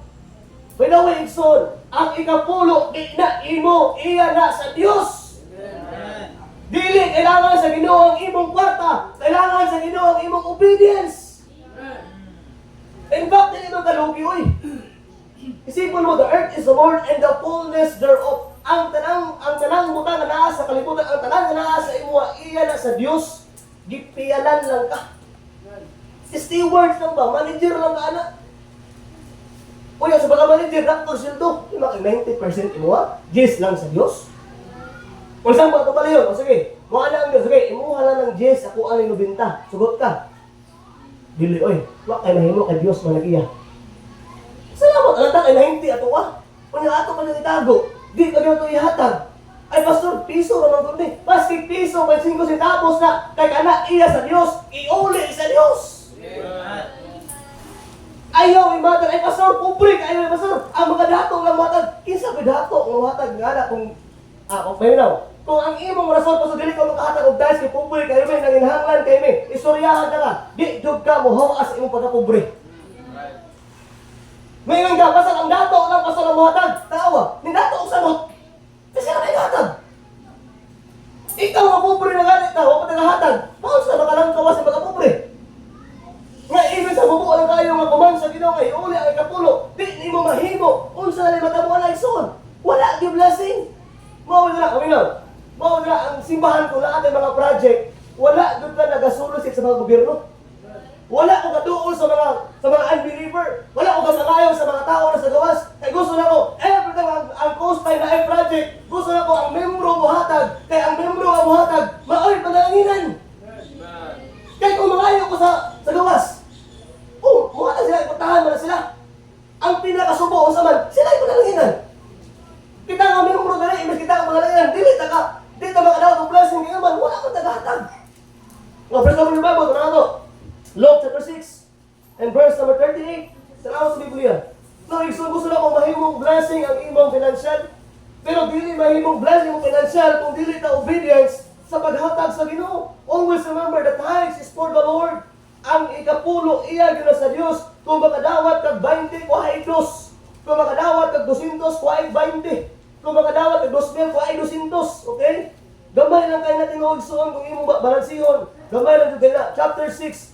Pinawin son, ang ikapulo, ina, imo, iya na sa Diyos. Amen. Dili, kailangan sa Ginoo ang imong kwarta, kailangan sa Ginoo ang imong obedience. Amen. In fact, dili mo kalugi, oy. Isipon mo, the earth is the Lord and the fullness thereof. Ang tanang butang na naa sa kalibutan, ang tanang na naa sa imo, iya na sa Dios. Gipiyalan lang ka. Steward lang ba? Manager lang ka, anak. Uya, sa mga manager, Dr. Sildo, yung mga 90% mo ha, yes lang sa Diyos. Kung saan ba ito pala yun? O sige, mga lang Diyos, sige, imuha lang ng yes, ako ang inubinta. Sugot ka. Dili, oy, wak kay mahimo kay Diyos malagiya. Salamat, alam ta kay nahinti ato ka. Kung yung ato pa nang itago, di ka ito ihatag. Ay, pastor, piso naman ko ni. Maski piso, may 5 centavos na, kay kana iya sa Diyos, iuli sa Diyos. Ayaw imatag, ay pastor, pobre ka, ayaw pastor, ang mga dato lang matag, kinsa ba dato ang matag nga na kung, may now, kung ang imong rason pastor, dili ka makahatag og dahil kay pobre kayo may nanginhanglan kayo may, istoryahan na ka, di jud ka mo hawas imong pagka-pobre. May nga pastor, ang dato lang pastor ang matag, tawa, ni dato og sanot, kasi ka na ihatag. Ikaw ang pobre na galit na, huwag ka nagahatag, paano sa makalang kawas ang pagka-pobre? Nga ibig sa bubuo lang kayo nga kuman sa Ginoo kay uli ang kapulo, di ni mo mahimo unsa na matabo na ison. Wala gyud blessing. Mao na aminaw. Mao na ang simbahan ko na atay mga project, wala gyud ka nagasulos sa mga gobyerno. Wala ko kaduol sa mga unbeliever. Wala ko kasalayo sa mga tao na sa gawas. Kay gusto na ko every time ang coast time na ay project, gusto na ko ang membro mo hatag. Kay ang membro ang muhatag, maoy panalanginan. Kay kung mangayo ko sa gawas, muhatag sila, ipagtahan mo na sila. Ang pinakasubo sa man, sila ay panalanginan. Kita nga membro na rin, kita ang panalanginan, dili ta makadawat ang blessing kayo man, wala kang tagahatag. Nga, first number yung Bible, ito na ito. Luke chapter 6 and verse number 38. Salamat sa Biblia. No, gusto na kung mahimong blessing ang imong financial, pero dili mahimong blessing ang financial kung dili ta obedience sa paghatag sa Ginoo. Always remember that tithes is for the Lord. Ang ikapulo iya gyud sa Dios. Kung makadawat kag 20 kuha 2. Kung makadawat kag 200 kuha 20. Kung makadawat kag 2,000 kuha 200, okay? Gamay lang kay natin igsuon kung imo balansihon. Gamay lang jud na. Chapter 6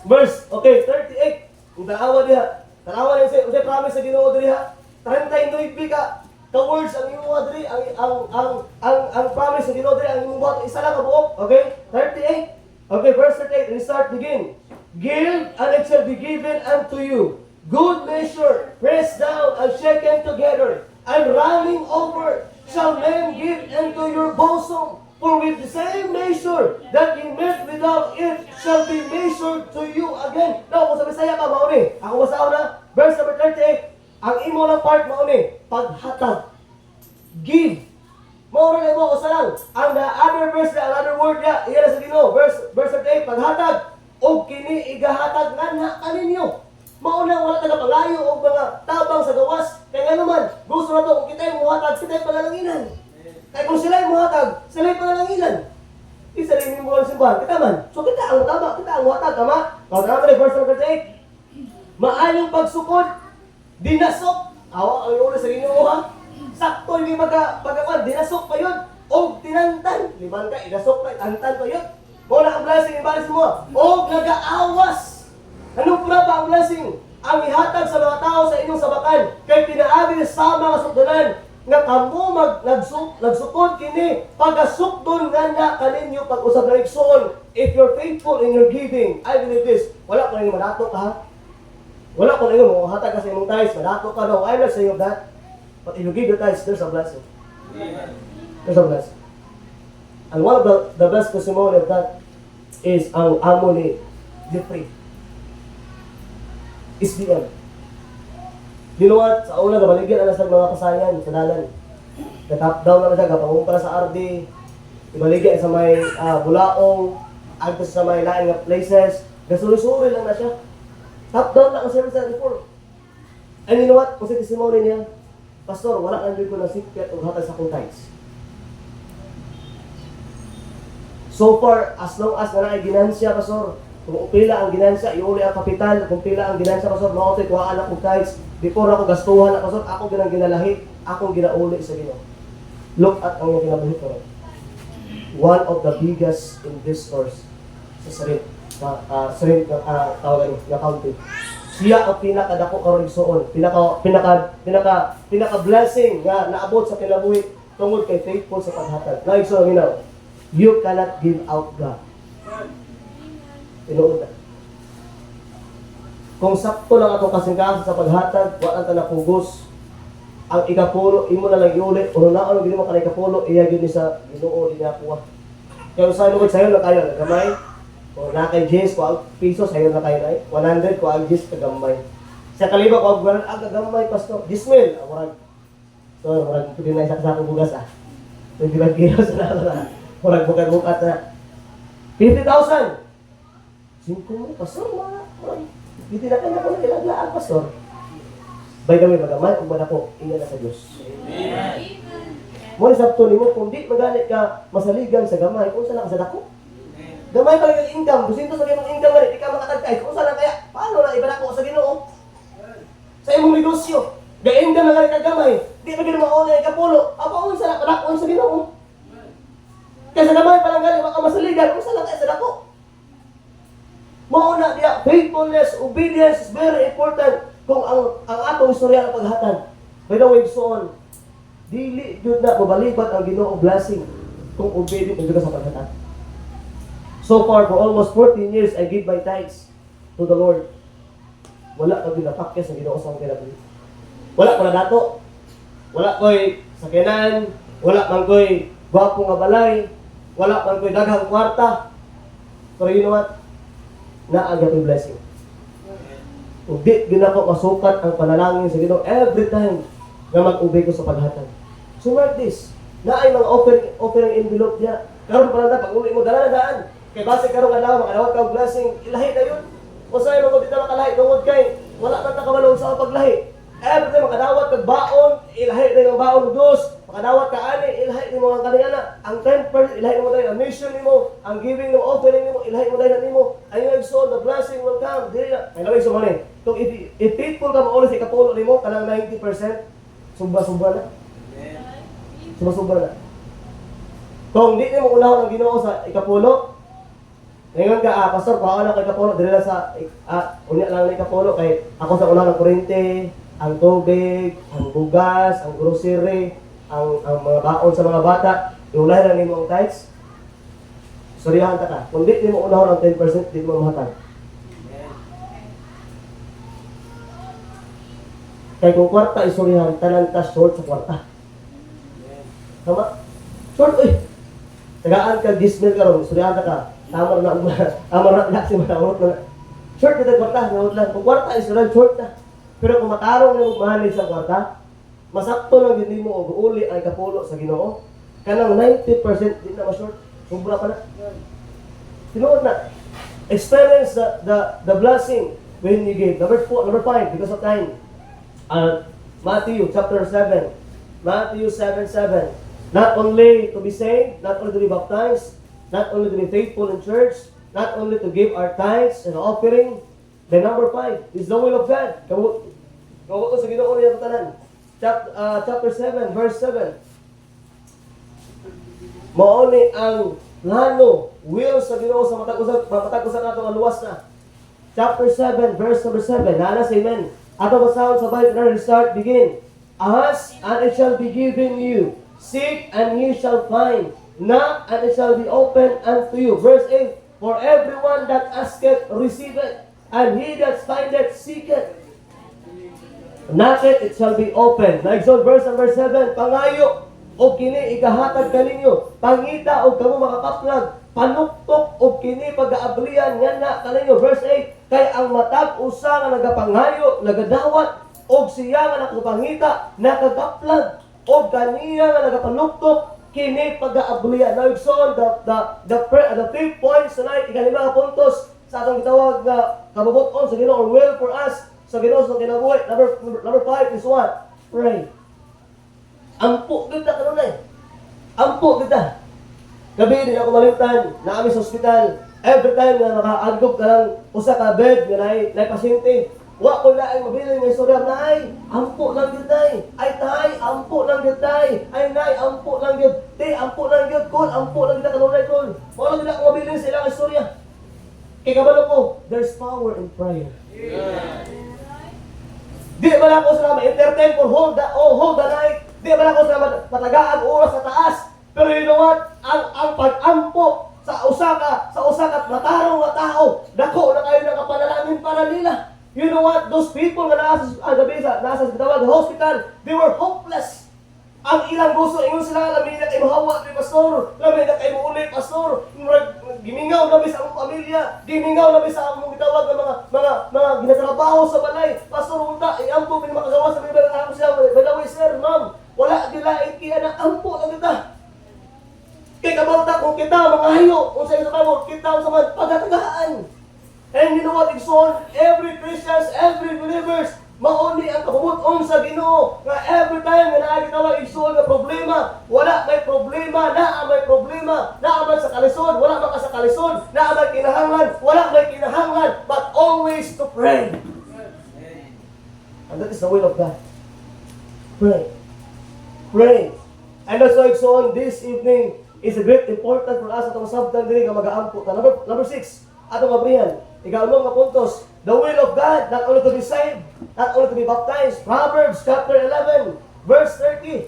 verse 38. Kung tanawa diha. Tanawa lang say promise sa Ginoo diha. 39 ka words ang imo diri ang promise sa Ginoo diri ang imo buhat isa lang ka buok. Okay? 38. Okay, verse 38, and start begin. Give, and it shall be given unto you. Good measure, pressed down and shaken together, and running over, shall men give into your bosom. For with the same measure that ye met without it, shall be measured to you again. Now, kung sa Bisaya ka, mauni. Ako masaw na, verse number 38, ang imo lang part mauni, paghatag. Give. Maura na mo, usa lang. Ang other verse na, another word niya, iyan na sa Ginoo. Verse 38, paghatag. O kini igahatag nga na kaninyo. Mauna, wala taga palayo o mga tabang sa gawas. Kaya nga naman, gusto na to, kung kita yung muhatag, sila yung panalanginan. Kaya kung sila yung muhatag, sila yung panalanginan. Isa rin yung mga simbahan, kita man. So kita ang tama, kita ang muhatag, tama? Kaya tama na verse 38. Maayong pagsukod, dinasok. Awa, ang una sa Ginoo ha. Sakto yung pagkakuan, dinasok pa yun. O tinantan. Liman ka, inasok pa, tantan pa yun. Kung na ang blessing, ibalis mo. O nag-aawas. Anong pula pa ang blessing? Ang ihatag sa mga tao sa inyong sabakan. Kay pinaagi sa mga sukdunan. Nga kamo nagsukod kini. Pagkasukdon nga na kaninyo pag-usap na igsoon. If you're faithful in your giving, I believe this. Wala ko na yung madato ka ha. Wala ko na yung hatag ka sa imong tithes. Madato ka no. I'm not saying that. But if you give your tithes, there's a blessing. There's a blessing. And one of the best testimony of that is ang amo ni Jeffrey. SBM. You know what? Sa una, gabaligyan na sa mga pasayan sa dalan. Na-top down na siya, kapangumpara sa RD. Ibaligyan sa may bulaong, agto sa may laing places. Gasuri-suri lang na siya. Top down na ang service na before. And you know what? Kung sa testimony niya, Pastor, wala nang ko na sikret o hatag sa akong tithes. So far, as long as na ginansya, Pastor, kung pila ang ginansya, iuli ang kapital, kung pila ang ginansya, Pastor, maotoy, kuhaan akong tithes, before ako gastuhan, Pastor, ako ginalahi, akong ginauli sa Ginoo. Look at ang kinabuhi ko. One of the biggest investors sa Sarit na county. Siya ang pinakadako karong igsoon, pinaka blessing nga naabot sa kinabuhi tungod kay faithful sa paghatag. Na igsoon ginaw, you cannot give out God. Tinuod na. Kung sakto lang atong kasing-kasing sa paghatag, wala ta napugos. Ang ikapulo, imo na lang iulit. Kung naon gini mo kanang ikapulo, iya gyud ni sa Ginoo di niya kuha. Kaya sa lugar sayo na kayo, gamay. O na kay Jess ko ang piso sayo na kayo na 100 ko ang Jess kagamay. Sa kaliba ko ang gagamay pastor. 10,000 awag. So, murag pwede na isa sa akong bugas ah. Pwede lang kilo sa nala. Murag bukat-bukat na. 50,000. 5 mo, pastor, murag. Hindi na kanya ko na ilaglaan, pastor. By the way, magamay, kung ko, iyan na sa Diyos. Amen. Mo sabto nimo kung di magalit ka masaligan sa gamay, kung saan ka sa dako. Gamay pa lang income, businto sa ganung income nga di ka makatagkay. Kung saan kaya, paano na iba nako sa Ginoo? Sa imong negosyo, gain ka na ka gamay, di ba gid mo na ikapulo, apa unsa na kadako sa Ginoo? Kaya sa gamay pa lang gali maka masaligan, kung saan kaya sa dako. Mauna diya, faithfulness, obedience is very important kung ang atong istorya ng paghatan. By the way, so on, dili jud na mabalibat ang Ginoo blessing kung obedient ka sa paghatan. So far, for almost 14 years, I give my tithes to the Lord. Wala ka ginapakya sa Ginoo sa akong kinabuhi. Wala ko na dato. Wala ko'y sakyanan. Wala man ko'y gwapo nga balay. Wala man ko'y daghang kwarta. Pero you know what? Naaga ko'y blessing. Kung di ginako masukat ang panalangin sa Ginoo every time na mag-ubay ko sa paghatan. So mark this. Naay mga offering envelope niya. Karon pa lang pag uli mo dala na daan. Kay base karon adlaw makadawat ka og blessing, ilahi na yun. Usahay mo ko dito makalahi tungod kay wala man ta kabalo sa paglahi. Every time makadawat kag baon, ilahi na yung baon dos. Makadawat ka ani, ilahi ni mo ang kaniyana. Ang 10% ilahi mo dahil ang mission nimo, ang giving ng offering nimo, ilahi mo dahil nimo. Ayun so the blessing will come. Dili na. Kay laway sumali. Kung if faithful ka mo ulit sa ikapulo nimo kanang 90%, sumba-sumba na. Sumba-sumba na. Kung di mo unahon ang Ginoo sa ikapulo, ngayon ka, pastor, kuha na kay ikapulo, dili lang sa unya lang na ikapulo kay ako sa unahon ng kuryente, ang tubig, ang bugas, ang grocery, ang mga baon sa mga bata, iulay lang nimo ang tithes. Suriyahan ta ka. Kung di mo unahon ang 10%, di mo mahatag. Kaya kung kwarta isurihan, tanan ta short sa kwarta. Tama? Short, uy! Tagaan ka, 10,000 ka ron, isurihan ta ka. Tama na si matawag na. Short kita kwarta, nawag lang. Kung kwarta isurihan, short na. Pero kung matarong na magmahalig sa kwarta, masakto lang hindi mo o uli ay kapulo sa Ginoo. Kanang 90% din na ma-short. Sumbra pa na. Tinuod na. Experience the blessing when you give. Number 5, because of time. Matthew chapter 7. Matthew 7:7. Not only to be saved, not only to be baptized, not only to be faithful in church, not only to give our tithes and offering. The number 5 is the will of God. Kamu ko sa Ginoo niya tanan. Chapter 7, verse 7. Mao ni ang plano, will sa Ginoo sa matag usa nato nga luwas na. Chapter 7, verse number 7. Nana say amen. Ato basahon sa Bible na start begin. Ask and it shall be given you. Seek and ye shall find. Knock and it shall be opened unto you. Verse 8. For everyone that asketh receiveth, and he that findeth seeketh. Knocketh it shall be opened. Next verse number 7. Pangayo o kini ikahatag kaninyo. Pangita o kamo makakaplag. Panuktok o kini pag-aablian nga na kaninyo. Verse 8. Kay ang matag usa nga nagapangayo, nagadawat og siya nga nakapangita, nakagaplag og kaniya nga nagapanuktok kini pag-aablian. Now so the 5 points tonight, ikalima ka puntos sa atong gitawag nga kabubuton sa Ginoo or will for us sa Ginoo sa kinabuhi. Number 5 is what? Pray. Ampo kita kanunay. Ampo kita. Gabi din ako malimtan, naami sa ospital. Every time na nakaagdog ka lang usa ka bed nga nay pasyente, wa ko na ay mabiling nga istorya nay, ampo lang gyud nay. Ay tay, ampo lang gyud tay. Ay nay, ampo lang gyud. Ti, ampo lang gyud kon, ampo lang gyud kanunay kon. Wala gyud ako mabiling sa ilang istorya. Kay kabalo ko, there's power in prayer. Yeah. Di ba lang ako sa ma-entertain for hold the night. Di ba lang ako sa matagaan oras sa taas. Pero you know what? Ang pag-ampo sa usa ka matarong nga tao, dako na kayo nakapanalangin para nila. You know what? Those people na nasa tawag hospital, they were hopeless. Ang ilang gusto, ingon sila, lamin na kayo mahawa ni Pastor, lamin na kayo mauli, Pastor, gimingaw na sa among pamilya, gimingaw na sa among gitawag ng mga ginatrabaho sa balay, Pastor, unta, ampo, pinamakasawa sa mga ako siya, by the way, sir, ma'am, wala nila, kaya na ampo lang kita. Kaya kabalta kung kita, mga hayo, kung sa isa kamo, kita sa mga pagkatagaan. And you know what, Igsoon, every Christians, every believers, mauni ang kabubuton sa Ginoo nga every time nga nakikitawa igsoon nga problema, wala may problema, naa may problema, naa man sa kalisod, wala man ka sa kalisod, naa may kinahanglan, wala may kinahanglan, but always to pray. And that is the will of God. Pray. Pray. And that's why igsoon this evening is a great important for us atong sabtan diri nga mag-aampo ta. Number 6, atong abrihan. Ikaw nga puntos. The will of God, not only to be saved, not only to be baptized. Proverbs chapter 11, verse 30.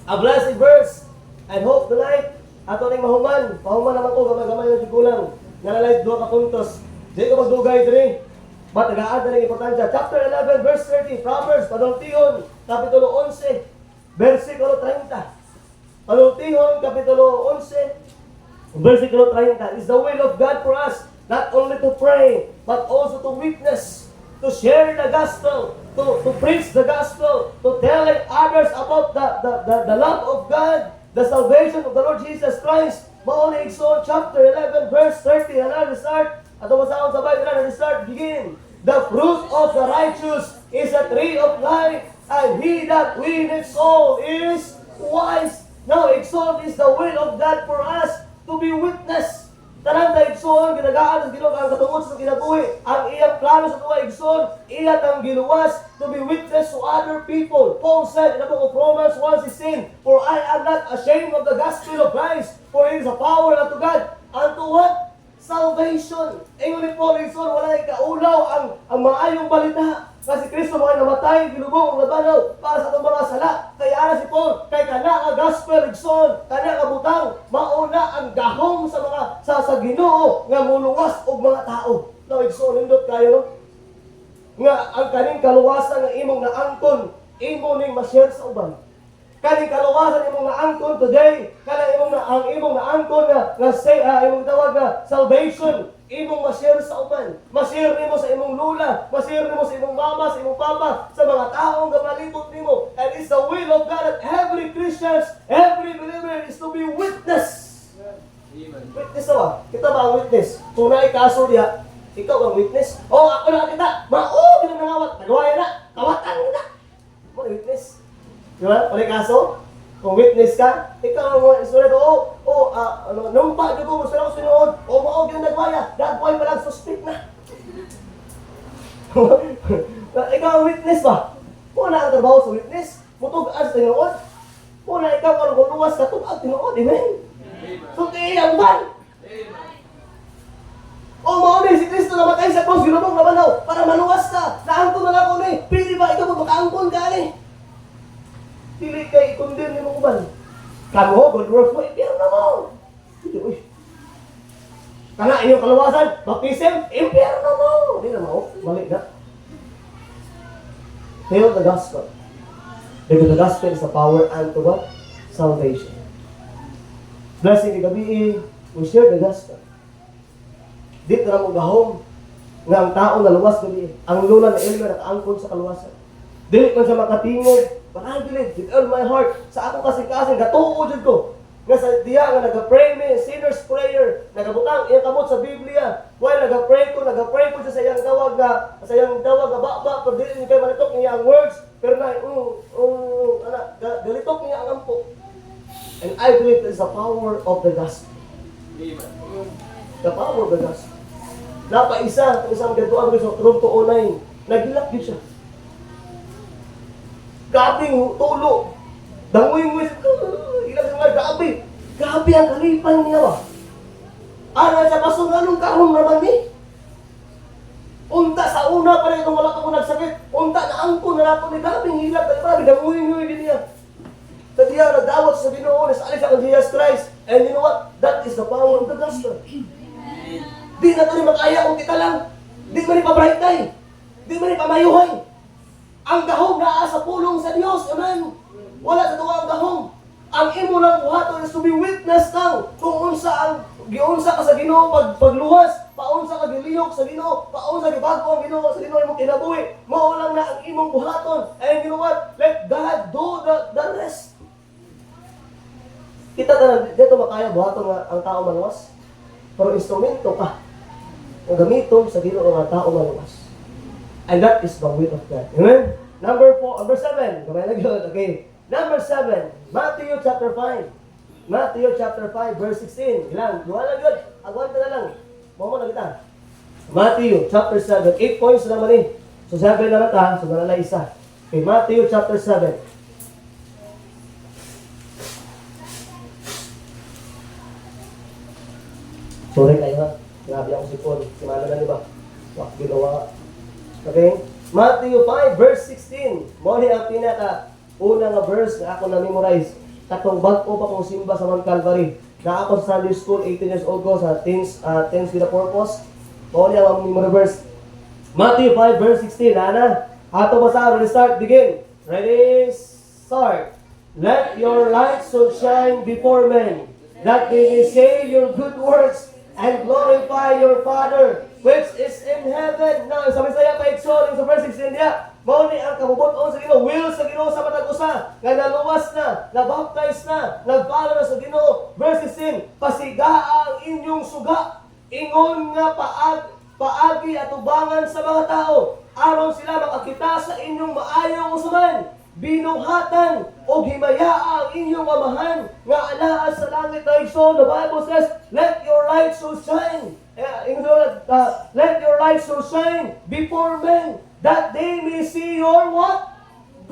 A blessed verse. And hope tonight, ato ning mahuman. Pahuman naman ko, gamay-gamay na sigulang. Nalalay 2 ka puntos. Di ko magdugay diri. But nag-aad na rin importansya. Chapter 11, verse 30. Proverbs, Panultihon, Kapitulo 11, versikulo 30. Panultihon, Kapitulo 11, versikulo 30. Is the will of God for us. Not only to pray, but also to witness, to share the gospel, to preach the gospel, to tell others about the love of God, the salvation of the Lord Jesus Christ. Mauni Igsoon chapter 11, verse 30. And I'll start. At ang masakot sa Bible, I'll start, begin. The fruit of the righteous is a tree of life, and he that winneth soul is wise. Now, Igsoon is the will of God for us to be witness. Tanang ta igsoon, ginagaan sa Ginoo ang katungod sa kinabuhi. Ang iyang plano sa tuwa igsoon, iya ang giluwas to be witness to other people. Paul said in the book of Romans 1:16, "For I am not ashamed of the gospel of Christ, for it is a power unto God, unto what? Salvation." Ingon ni Paul igsoon, wala kaulaw ang maayong balita. Kasi Kristo mga namatay, ginubong ang labanaw para sa itong mga sala. Kaya ana si Paul, kay kana nga gospel igsoon, kana nga butang, mauna ang gahom sa mga sa Ginoo nga muluwas og mga tao. Now igsoon nindot kayo no? Nga ang kaning kaluwasan nga imong naangkon, imo ning ma-share sa uban. Kaning kaluwasan imong naangkon today, ang imong naangkon nga say imong tawag nga salvation. Imong ma-share sa uban. Ma-share nimo sa imong lula, ma-share nimo sa imong mama, sa imong papa, sa mga taong gamalibot nimo. And it's the will of God that every Christian, every believer is to be witness. Amen. Witness ba? Kita ba ang witness? Kung na ikaso diya, ikaw ang witness. Oh, ako na kita. Mao, ginangawat. Nagawaya na. Kawatan na. Mo witness. Di ba? Wala kaso? Kung witness ka, ikaw ang istorya ko, numpa, di ko, gusto na ko sinuod, mao, ginagwaya, dagway pa lang, suspect na. Ikaw ang witness ba? Muna ang trabaho sa witness, mutugaan sa tinuod. Muna ikaw ang luwas ka, tugag tinuod, amen? So, kaya ang ban. Mao ni si Kristo namatay sa cross, ginubong naman daw, para maluwas ka. Naangkon na lang ako ni, pili ba ikaw magkaangkon ka ni? Dili kay kundin ni mo uban. Kamo, good works mo, impyerno mo. Uy. Kana inyong kaluwasan, baptism, impyerno mo. Hindi na mo, mali na. Tell the gospel. Because the gospel is the power unto what? Salvation. Blessing ni gabi, we share the gospel. Dito na mo gahom nga ang tao na luwas gabi. Ang lula na ilga nakaangkon sa kaluwasan. Dili man sa makatingog. But I believe with all my heart, sa akong kasing-kasing, gatuo dyan ko. Nga sa diya, nga nag-pray me, sinner's prayer, nagabutang, iyang kamot sa Biblia. While nag-pray ko dyan sa iyang tawag na baba, pero dili kayo malitok niya ang words, pero na, galitok niya ang ampo. And I believe that is the power of the gospel. Amen. The power of the gospel. Napaisa, isang gantuan ko sa Toronto 09, nagilak din siya. Gabing tulo. Dangoy-ngoy. Ilang nga, gabi. Gabi ang kalipan niya ba? Ara siya pasong anong kahong naman ni? Unta sa una pa rin itong wala ko nagsakit. Unta na angko na nato ni gabing hilap. Grabe, dangoy-ngoy din niya. Sa diya, nagdawat sa Ginoo, nasalis ako Jesus Christ. And you know what? That is the power of the gospel. Di na ito rin mag-aya kung kita lang. Di man ipabrightay. Di man pamayuhay. Ang gahom naa sa pulong sa Dios. Amen. Wala sa tuwa ang gahom. Ang imo lang buhaton is to be witness kang kung unsa ang giunsa ka sa Ginoo pagluwas, paunsa ka giliyok sa Ginoo, paunsa gibago ang Ginoo sa Ginoo imong kinabuhi. Mao lang na ang imong buhaton. And you know what? Let God do the rest. Kita na dito makaya buhaton nga ang tao maluwas. Pero instrumento ka. Ang gamiton sa Ginoo nga tao maluwas. And that is the will of God. Amen? Number 7. Kamay na yun. Okay. Number 7. Matthew chapter 5. Matthew chapter 5 verse 16. Ilang? Duha lang yun. Agwan ka na lang. Mamo na kita. Matthew chapter 7. 8 points naman eh. So 7 na nata. So na isa. Okay. Matthew chapter 7. Sorry kayo ha. Grabe ako si Paul. Si Mano na diba? Wak ginawa. Okay? Matthew 5 verse 16. Muli ang pinaka-una nga verse na ako na-memorize. Katong bag-o pa kong simba sa Mount Calvary. Na ako sa Sunday School, 18 years old ko, sa Teens with a Purpose. Muli ang memory verse. Matthew 5 verse 16. Ana, ato basa, ready, start, begin. Ready, start. Let your light so shine before men, that they may see your good works and glorify your Father which is in heaven. Now, sabi saya pa sa verse 16 niya, mao ni ang kabubuton sa Ginoo, will sa Ginoo sa matag usa, nga naluwas na, nabaptize na, nagfollow na sa Ginoo. Verse 16, pasigaa ang inyong suga, ingon nga paagi at ubangan sa mga tao, aron sila makakita sa inyong maayong usaman, binuhatan o himaya ang inyong amahan nga anaa sa langit na igsoon. The Bible says, let your light so shine. Let your light so shine before men, that they may see your what?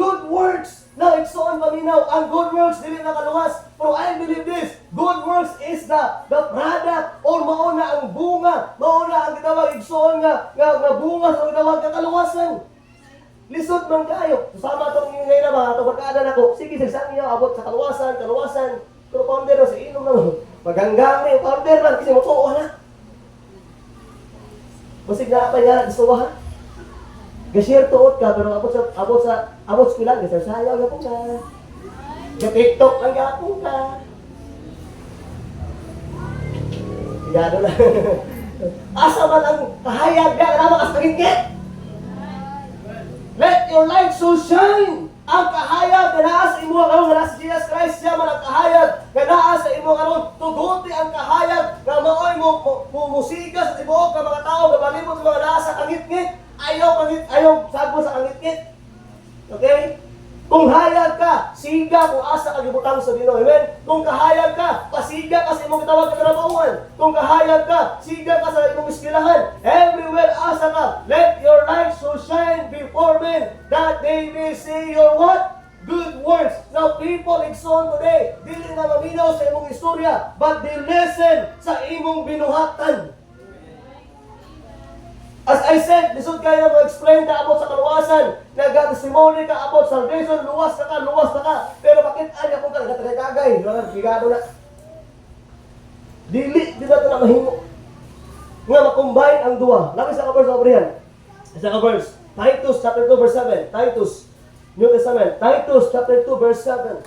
Good works. Now, igsoon paminaw, ang good works dili na kaluwas. Pero I believe this, good works is the product or mauna ang bunga, mauna ang gitawag igsoon nga bunga sa gitawag nga kaluwasan. Lisod man kayo. Susama itong yung ngayon na mga itong barkada na ko. Sige, sagsan niyo, abot sa kaluwasan. Pero founder na, sa inom na. Maganggang na yung founder man, kasi matuwa na. Masig na pa niya, gusto ha? Gashare tuot ka, pero abot sa kulang, gasarsayaw na po ka. Ga-tiktok lang ka po ka. Sigado na. Asa man ang kahayag ka, naman kas pagingkit. Let your light so shine. Ang kahayag na naa sa imo karon, nga sa Jesus Christ siya man ang kahayag nga naa sa imo karon. Tuguti ang kahayag nga maoy mo musika sa tibuok nga mga tao nga balibot sa mga naa sa kangit-ngit. Ayaw sagbo sa kangit-ngit. Okay? Kung hayag ka, siga kung asa ka gibutang sa Ginoo. Amen? Kung kahayag ka, pasiga ka sa imong gitawag nga trabahoan. Kung kahayag ka, siga ka sa imong eskwelahan. Everywhere asa ka, let your light so shine before men, that they may see your what? Good works. Now, people igsoon today, dili na maminaw sa imong istorya, but they listen sa imong binuhatan. As I said, lisod kayo na mag-explain ka abot sa kaluwasan, nag-testimony ka abot salvation, luwas na ka. Pero bakit anya kung taga-tagay? Bigado na. Dili na ito na mahimo. Nga makombine ang duwa. Lagi sa ka-verse obrihan. Sa ka-verse. Titus chapter 2 verse 7. Titus, New Testament. Titus chapter 2 verse 7.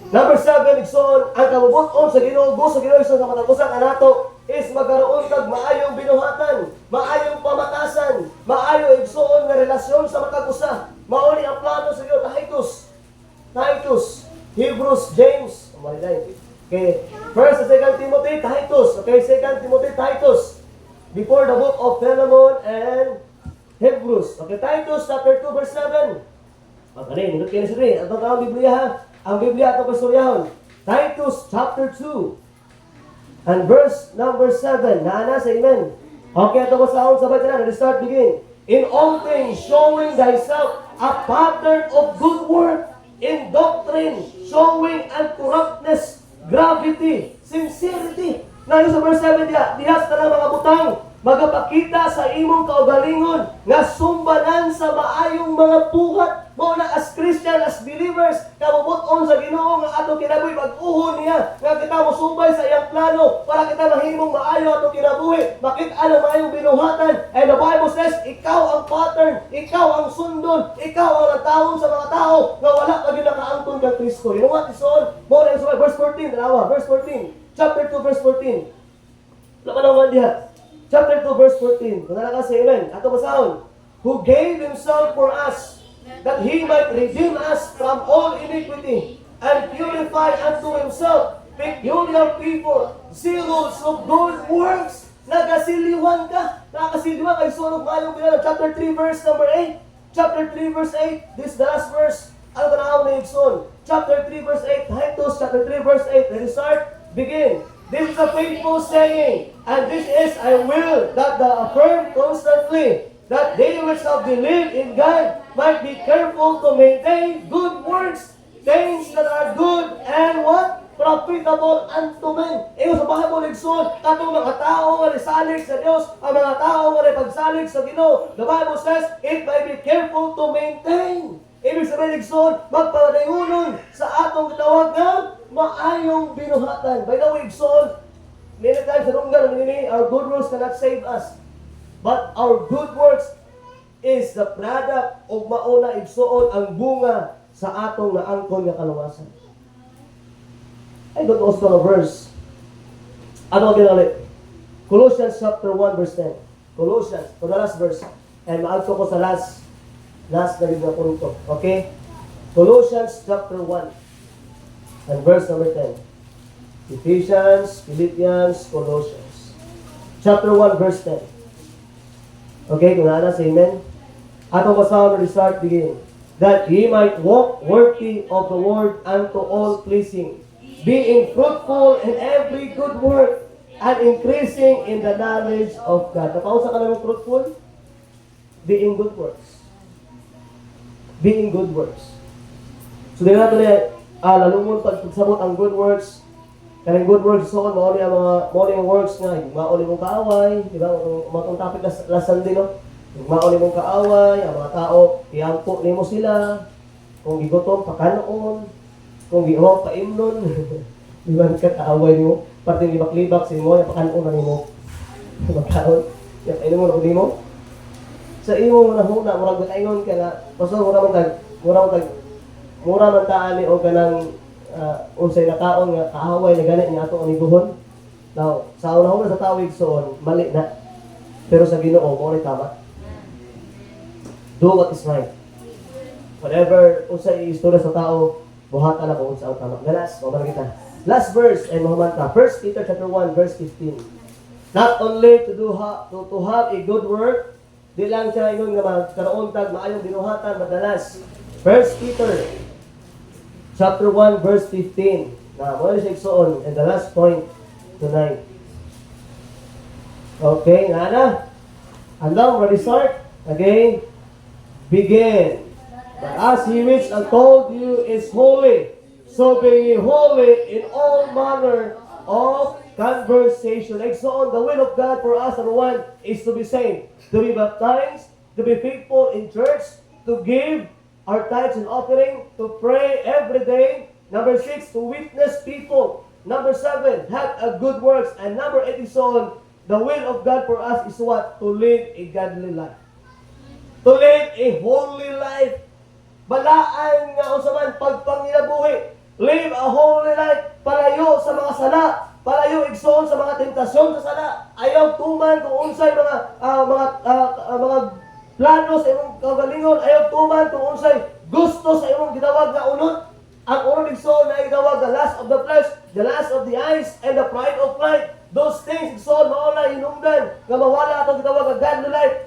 Number 7, igsoon, ang kabubuton sa Ginoo, sa Ginoo sa matag-usa kanato is magkaroon kag maayong binuhatan, maayong pamatasan, maayo igsoon nga relasyon sa matag-usa. Mao ni ang plano sa Ginoo. Titus, Hebrews, James, okay, 1 and 2 Timothy, Titus, okay, 2 Timothy, Titus, before the book of Philemon and Hebrews. Okay, Titus chapter 2 verse 7. Okay, nindot kayo na siya. Ito ang Biblia ha. Ang Biblia ito pastoryahon. Titus chapter 2 and verse number 7. Naana sa amen. Okay, ito ba sa sabay na? Let's start begin. In all things, showing thyself a pattern of good work, in doctrine, showing uncorruptness, gravity, sincerity. Na sa verse 7 dihas na lang mga butang, magapakita sa imong kaugalingon nga sumbanan sa maayong mga buhat Mo na as Christian, as believers, kamubuton sa Ginoo nga ato kinabuhi pag-uhon niya nga kita mosubay sa iyang plano para kita mahimong maayo ato kinabuhi. Makita ang maayong binuhatan. And the Bible says, ikaw ang pattern, ikaw ang sundon, ikaw ang nagtawon sa mga tao nga wala pa gyud nakaangkon kang Kristo. You know what is all? Mo na sa verse 14, dalawa, verse 14. Chapter 2 verse 14. Wala pa naman diha. Chapter 2 verse 14. Kung nalaka sa amen, ato basahon. Who gave himself for us, that he might redeem us from all iniquity, and purify unto himself peculiar people, zealous of good works. Nagasiliwan ka. Nakasiliwan kay sunog mayong pinala. Chapter 3 verse number 8. Chapter 3 verse 8. This is the last verse. Ano ka na na Igsoon? Chapter 3 verse 8. Titus chapter 3 verse 8. Let us start. Begin. This is a faithful saying, and this is I will that the affirm constantly, that they which have believed in God might be careful to maintain good works, things that are good and what? Profitable unto men. Iyo sa Bible Igsoon, katong mga tao nga risalig sa Dios, ang mga tao nga pagsalig sa Ginoo. The Bible says, it may be careful to maintain. Ibig sabihin Igsoon, magpadayonon sa atong gitawag nga maayong binuhatan. By the way, Igsoon, nila tayo sa lunggan ng our good works cannot save us. But our good works is the product of mauna Igsoon ang bunga sa atong naangkon nga kaluwasan. I don't know the verse. Ano ang ginali? Colossians chapter 1 verse 10. Colossians, for the last verse. And maagto ko sa last na rin na punto. Okay? Colossians chapter 1 and verse number 10. Ephesians, Philippians, Colossians. Chapter 1 verse 10. Okay, kung nana sa amen. Ato basahon na start begin. That ye might walk worthy of the word unto all pleasing, being fruitful in every good work, and increasing in the knowledge of God. Napausa ka naman fruitful? Being good works. Being good works. So, di natin lalumon pagsabot ang good works. Kaning good works, so, mauli ang mga mauli works nga, mauli mong kaaway, di ba? Matong topic last Sunday, no? Mauli mong kaaway, ang mga tao, iangko nimo sila, kung gigutom, pakanoon, kung giho, paimnon, di ba kaaway mo, parte ni libak-libak, sa imo, yung pakanoon na nimo, magkaon, yung kainom mo na mo, sa imo na huna, murag makaingon ka na, pastor, mura man taan ni o kanang unsay nakaon nga kaaway na gani niya ato ang iguhon. Now, sa una-una sa tawig soon, mali na. Pero sa Ginoo mo ni tama. Do what is right. Whatever unsay istorya sa tao, buhatan ako unsa ang tama. Galas, mabalik kita. Last verse and mahumanta. 1 Peter chapter 1 verse 15. Not only to have a good work, di lang siya ingon nga magkaroon tag maayong binuhatan madalas. 1 Peter chapter 1 verse 15. Na mo siya igsoon and the last point tonight. Okay, nana. And now ready start again. Begin. But as he which called you is holy, so be ye holy in all manner of conversation. Like so on, the will of God for us, number one, is to be saved, to be baptized, to be faithful in church, to give our tithes and offering, to pray every day. Number 6, to witness people. Number 7, have a good works. And number 8 is on, the will of God for us is what? To live a godly life. To live a holy life. Balaan nga usaman pagpanginabuhi. Live a holy life. Palayo sa mga sala. Palayo igsoon sa mga tentasyon sa sala. Ayaw tuman kung unsay mga plano sa imong kagalingon. Ayaw tuman kung unsay gusto sa imong gitawag na unod. Ang unod igsoon na gitawag the lust of the flesh, the lust of the eyes, and the pride of life. Those things igsoon mauna hinungdan nga mawala atong gitawag ang godly life.